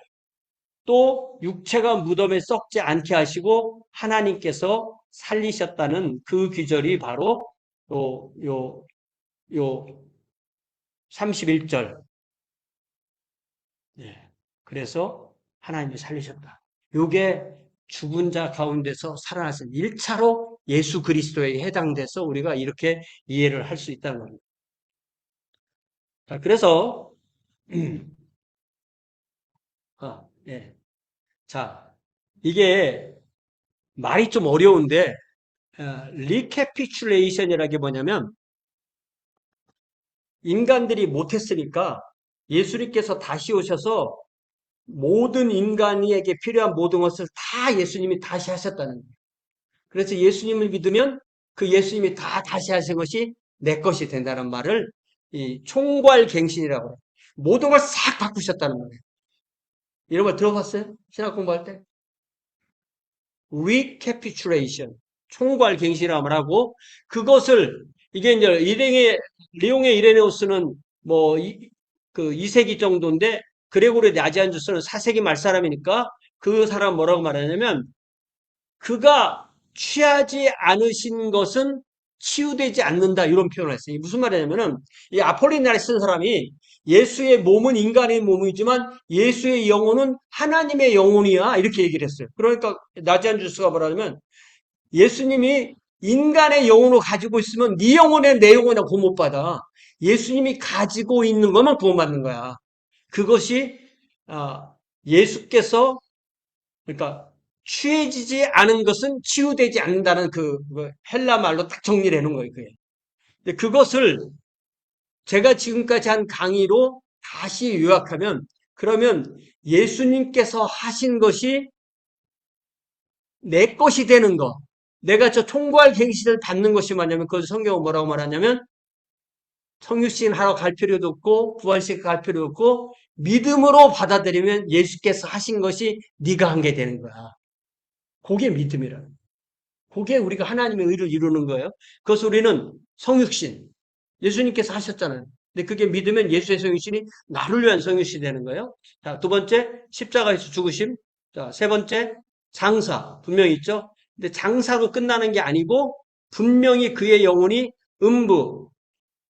또 육체가 무덤에 썩지 않게 하시고 하나님께서 살리셨다는 그 귀절이 바로 요 31절. 예. 그래서 하나님이 살리셨다. 요게 죽은 자 가운데서 살아나신 1차로 예수 그리스도에 해당돼서 우리가 이렇게 이해를 할 수 있다는 겁니다. 자, 그래서 예. 자, 이게 말이 좀 어려운데 리캐피출레이션이라는 게 뭐냐면 인간들이 못했으니까 예수님께서 다시 오셔서 모든 인간에게 필요한 모든 것을 다 예수님이 다시 하셨다는 거예요. 그래서 예수님을 믿으면 그 예수님이 다 다시 하신 것이 내 것이 된다는 말을 이 총괄갱신이라고 해요. 모든 걸 싹 바꾸셨다는 거예요. 이런 걸 들어봤어요? 신학 공부할 때? recapitulation, 총괄갱신이라고 말하고, 그것을 이게 이제 리옹의 이레네우스는 뭐 그 2세기 정도인데 그레고리 나지안주스는 4세기 말 사람이니까 그 사람 뭐라고 말하냐면 그가 취하지 않으신 것은 치유되지 않는다, 이런 표현을 했어요. 이게 무슨 말이냐면은 이 아폴리나리 쓴 사람이 예수의 몸은 인간의 몸이지만 예수의 영혼은 하나님의 영혼이야, 이렇게 얘기를 했어요. 그러니까 나지안주스가 뭐라냐면 예수님이 인간의 영혼을 가지고 있으면 네 영혼에 내 영혼이나 구원 못 받아. 예수님이 가지고 있는 것만 구원받는 거야. 그것이 예수께서, 그러니까 취해지지 않은 것은 치유되지 않는다는 그 헬라 말로 딱 정리를 해놓은 거예요. 그게. 근데 그것을 제가 지금까지 한 강의로 다시 요약하면, 그러면 예수님께서 하신 것이 내 것이 되는 거. 내가 저 총괄 갱신을 받는 것이 뭐냐면 그 성경은 뭐라고 말하냐면 성육신 하러 갈 필요도 없고 부활식 갈 필요도 없고 믿음으로 받아들이면 예수께서 하신 것이 네가 한 게 되는 거야. 그게 믿음이라. 그게 우리가 하나님의 의를 이루는 거예요. 그것을 우리는 성육신 예수님께서 하셨잖아요. 근데 그게 믿으면 예수의 성육신이 나를 위한 성육신이 되는 거예요. 자, 두 번째 십자가에서 죽으심. 자, 세 번째 장사 분명히 있죠. 근데 장사로 끝나는 게 아니고 분명히 그의 영혼이 음부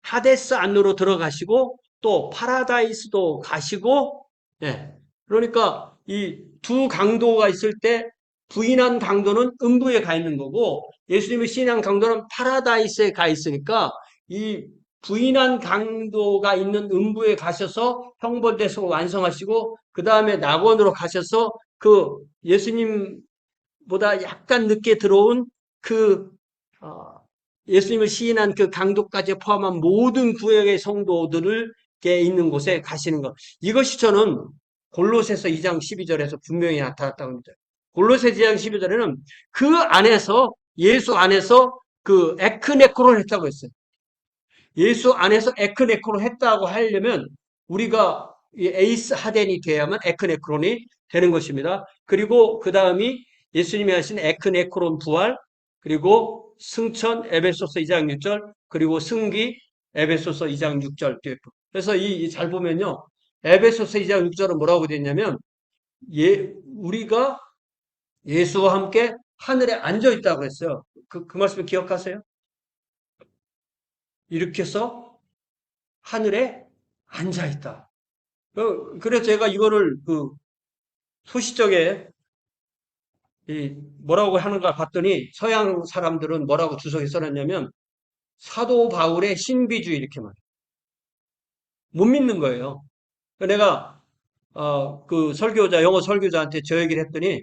하데스 안으로 들어가시고 또 파라다이스도 가시고 예. 그러니까 이 두 강도가 있을 때 부인한 강도는 음부에 가 있는 거고 예수님의 신앙 강도는 파라다이스에 가 있으니까 이 부인한 강도가 있는 음부에 가셔서 형벌대속 완성하시고 그 다음에 낙원으로 가셔서 그 예수님보다 약간 늦게 들어온 그 예수님을 시인한 그 강도까지 포함한 모든 구역의 성도들을 있는 곳에 가시는 것. 이것이 저는 골로새서 2장 12절에서 분명히 나타났다고 합니다. 골로새 2장 12절에는 그 안에서 예수 안에서 그 에크네코를 했다고 했어요. 예수 안에서 에크네코를 했다고 하려면 우리가 이 에이스 하덴이 돼야만 에크네크론이 되는 것입니다. 그리고 그 다음이 예수님이 하신 에크네크론 부활, 그리고 승천 에베소서 2장 6절, 그리고 승기 에베소서 2장 6절. 그래서 잘 보면요. 에베소서 2장 6절은 뭐라고 되어 있냐면 우리가 예수와 함께 하늘에 앉아 있다고 했어요. 그 말씀 기억하세요? 이렇게 해서 하늘에 앉아 있다. 그래서 제가 이거를 그 소시적에 뭐라고 하는가 봤더니 서양 사람들은 뭐라고 주석에 써놨냐면 사도 바울의 신비주의 이렇게 말해요. 못 믿는 거예요. 내가 그 설교자 영어 설교자한테 저 얘기를 했더니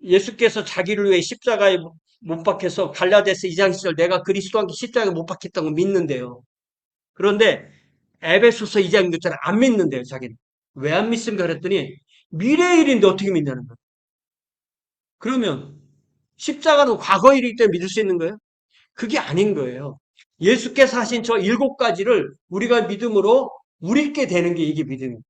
예수께서 자기를 위해 십자가에 못 박혀서 갈라디아서 2장 10절 내가 그리스도와 함께 십자가에 못 박혔다고 믿는데요. 그런데 에베소서 2장 6절 안 믿는데요, 자기는. 왜 안 믿습니까? 그랬더니 미래의 일인데 어떻게 믿냐는 거예요. 그러면 십자가는 과거 일이기 때문에 믿을 수 있는 거예요? 그게 아닌 거예요. 예수께서 하신 저 7가지를 우리가 믿음으로 우리께 되는 게 이게 믿음이에요.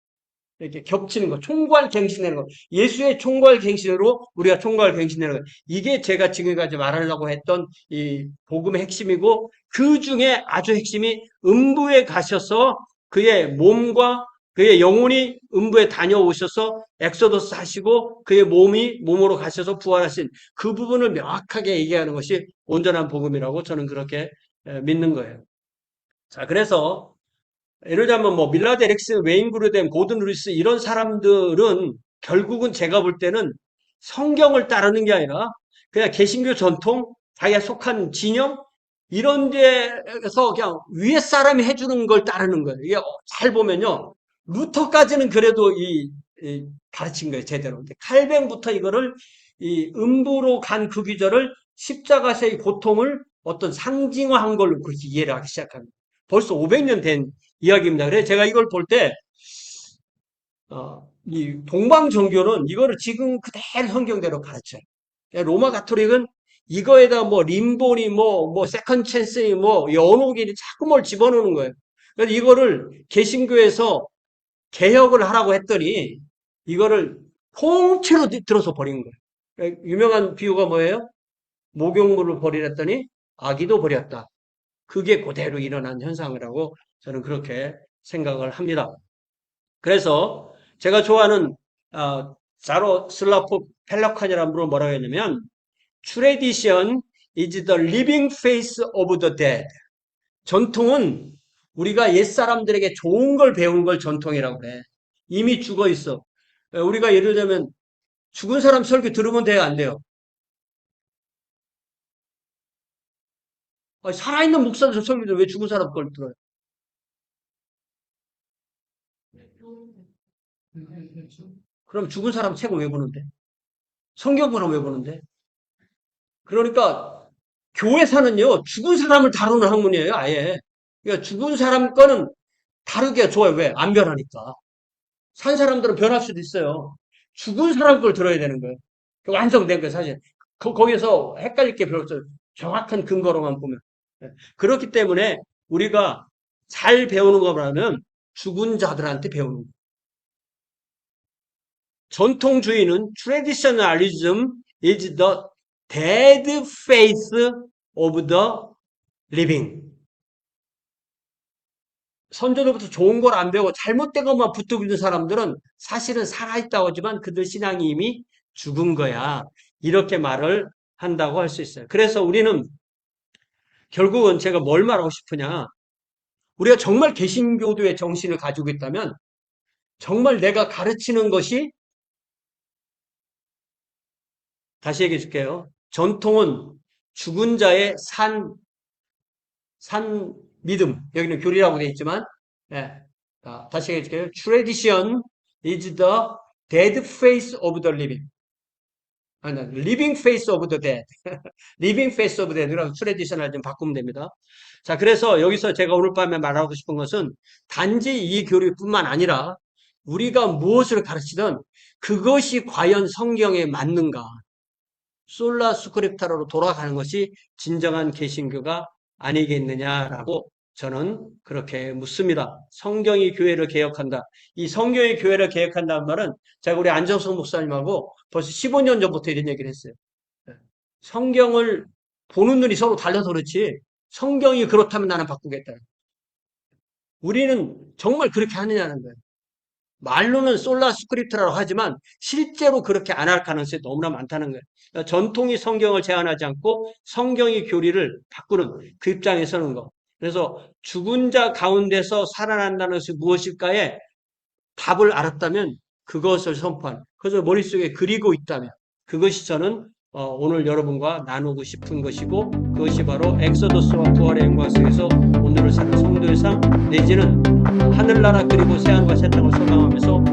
이렇게 겹치는 거, 총괄갱신되는 거. 예수의 총괄갱신으로 우리가 총괄갱신되는 거. 이게 제가 지금까지 말하려고 했던 이 복음의 핵심이고 그 중에 아주 핵심이 음부에 가셔서 그의 몸과 그의 영혼이 음부에 다녀오셔서 엑소더스 하시고 그의 몸으로 가셔서 부활하신 그 부분을 명확하게 얘기하는 것이 온전한 복음이라고 저는 그렇게 믿는 거예요. 자, 그래서 예를 들면 뭐 밀라드 에릭슨, 웨인 그루덴, 고든 루이스 이런 사람들은 결국은 제가 볼 때는 성경을 따르는 게 아니라 그냥 개신교 전통, 자기가 속한 진영 이런 데서 그냥 위에 사람이 해주는 걸 따르는 거예요. 이게 잘 보면요. 루터까지는 그래도 가르친 거예요, 제대로. 근데 칼뱅부터 이거를 이 음부로 간 그 기절을 십자가에서의 고통을 어떤 상징화한 걸로 그렇게 이해를 하기 시작합니다. 벌써 500년 된 이야기입니다. 그래서 제가 이걸 볼 때, 이 동방종교는 이거를 지금 그대로 성경대로 가르쳐요. 로마 가톨릭은 이거에다 뭐 림보니 뭐 세컨 찬스니 뭐 연옥이니 자꾸 뭘 집어넣는 거예요. 그래서 이거를 개신교에서 개혁을 하라고 했더니 이거를 통째로 들어서 버린 거예요. 유명한 비유가 뭐예요? 목욕물을 버리랬더니 아기도 버렸다. 그게 그대로 일어난 현상이라고 저는 그렇게 생각을 합니다. 그래서 제가 좋아하는 자로슬라프 펠러칸이라는 분은 뭐라고 했냐면 Tradition is the living face of the dead. 전통은 우리가 옛사람들에게 좋은 걸 배운 걸 전통이라고 그래. 이미 죽어 있어. 우리가 예를 들면 죽은 사람 설교 들으면 돼요, 안 돼요? 살아있는 목사들 설교들 왜 죽은 사람 걸 들어요? 그럼 죽은 사람 책을 왜 보는데? 성경문을 왜 보는데? 그러니까 교회사는요 죽은 사람을 다루는 학문이에요 아예. 그러니까 죽은 사람 거는 다르게 좋아요. 왜? 안 변하니까. 산 사람들은 변할 수도 있어요. 죽은 사람 걸 들어야 되는 거예요. 완성된 거예요, 사실. 거기서 헷갈릴 게 별로 없어요. 정확한 근거로만 보면. 예. 그렇기 때문에 우리가 잘 배우는 거라면 죽은 자들한테 배우는 거예요. 전통주의는 traditionalism is the dead faith of the living. 선조들부터 좋은 걸 안 배우고 잘못된 것만 붙들고 있는 사람들은 사실은 살아있다고 하지만 그들 신앙이 이미 죽은 거야. 이렇게 말을 한다고 할 수 있어요. 그래서 우리는 결국은 제가 뭘 말하고 싶으냐. 우리가 정말 개신교도의 정신을 가지고 있다면 정말 내가 가르치는 것이 다시 얘기해 줄게요. 전통은 죽은 자의 산 믿음. 여기는 교리라고 되어 있지만, 예. 다시 얘기해 줄게요. Tradition is the dead face of the living. 아니, living face of the dead. living face of the dead이라고 트레디셔널 좀 바꾸면 됩니다. 자, 그래서 여기서 제가 오늘 밤에 말하고 싶은 것은 단지 이 교리뿐만 아니라 우리가 무엇을 가르치든 그것이 과연 성경에 맞는가. 솔라 스크립타로 돌아가는 것이 진정한 개신교가 아니겠느냐라고 저는 그렇게 묻습니다. 성경이 교회를 개혁한다. 이 성경이 교회를 개혁한다는 말은 제가 우리 안정성 목사님하고 벌써 15년 전부터 이런 얘기를 했어요. 성경을 보는 눈이 서로 달라서 그렇지 성경이 그렇다면 나는 바꾸겠다. 우리는 정말 그렇게 하느냐는 거예요. 말로는 솔라 스크립트라고 하지만 실제로 그렇게 안 할 가능성이 너무나 많다는 거예요. 그러니까 전통이 성경을 제한하지 않고 성경이 교리를 바꾸는 그 입장에 서는 거. 그래서 죽은 자 가운데서 살아난다는 것이 무엇일까에 답을 알았다면 그것을 선포한. 그래서 머릿속에 그리고 있다면 그것이 저는 오늘 여러분과 나누고 싶은 것이고 그것이 바로 엑소더스와 부활의 영광 속에서 오늘을 사는 성도의 삶 내지는 하늘나라 그리고 새하늘과 새 땅을 소망하면서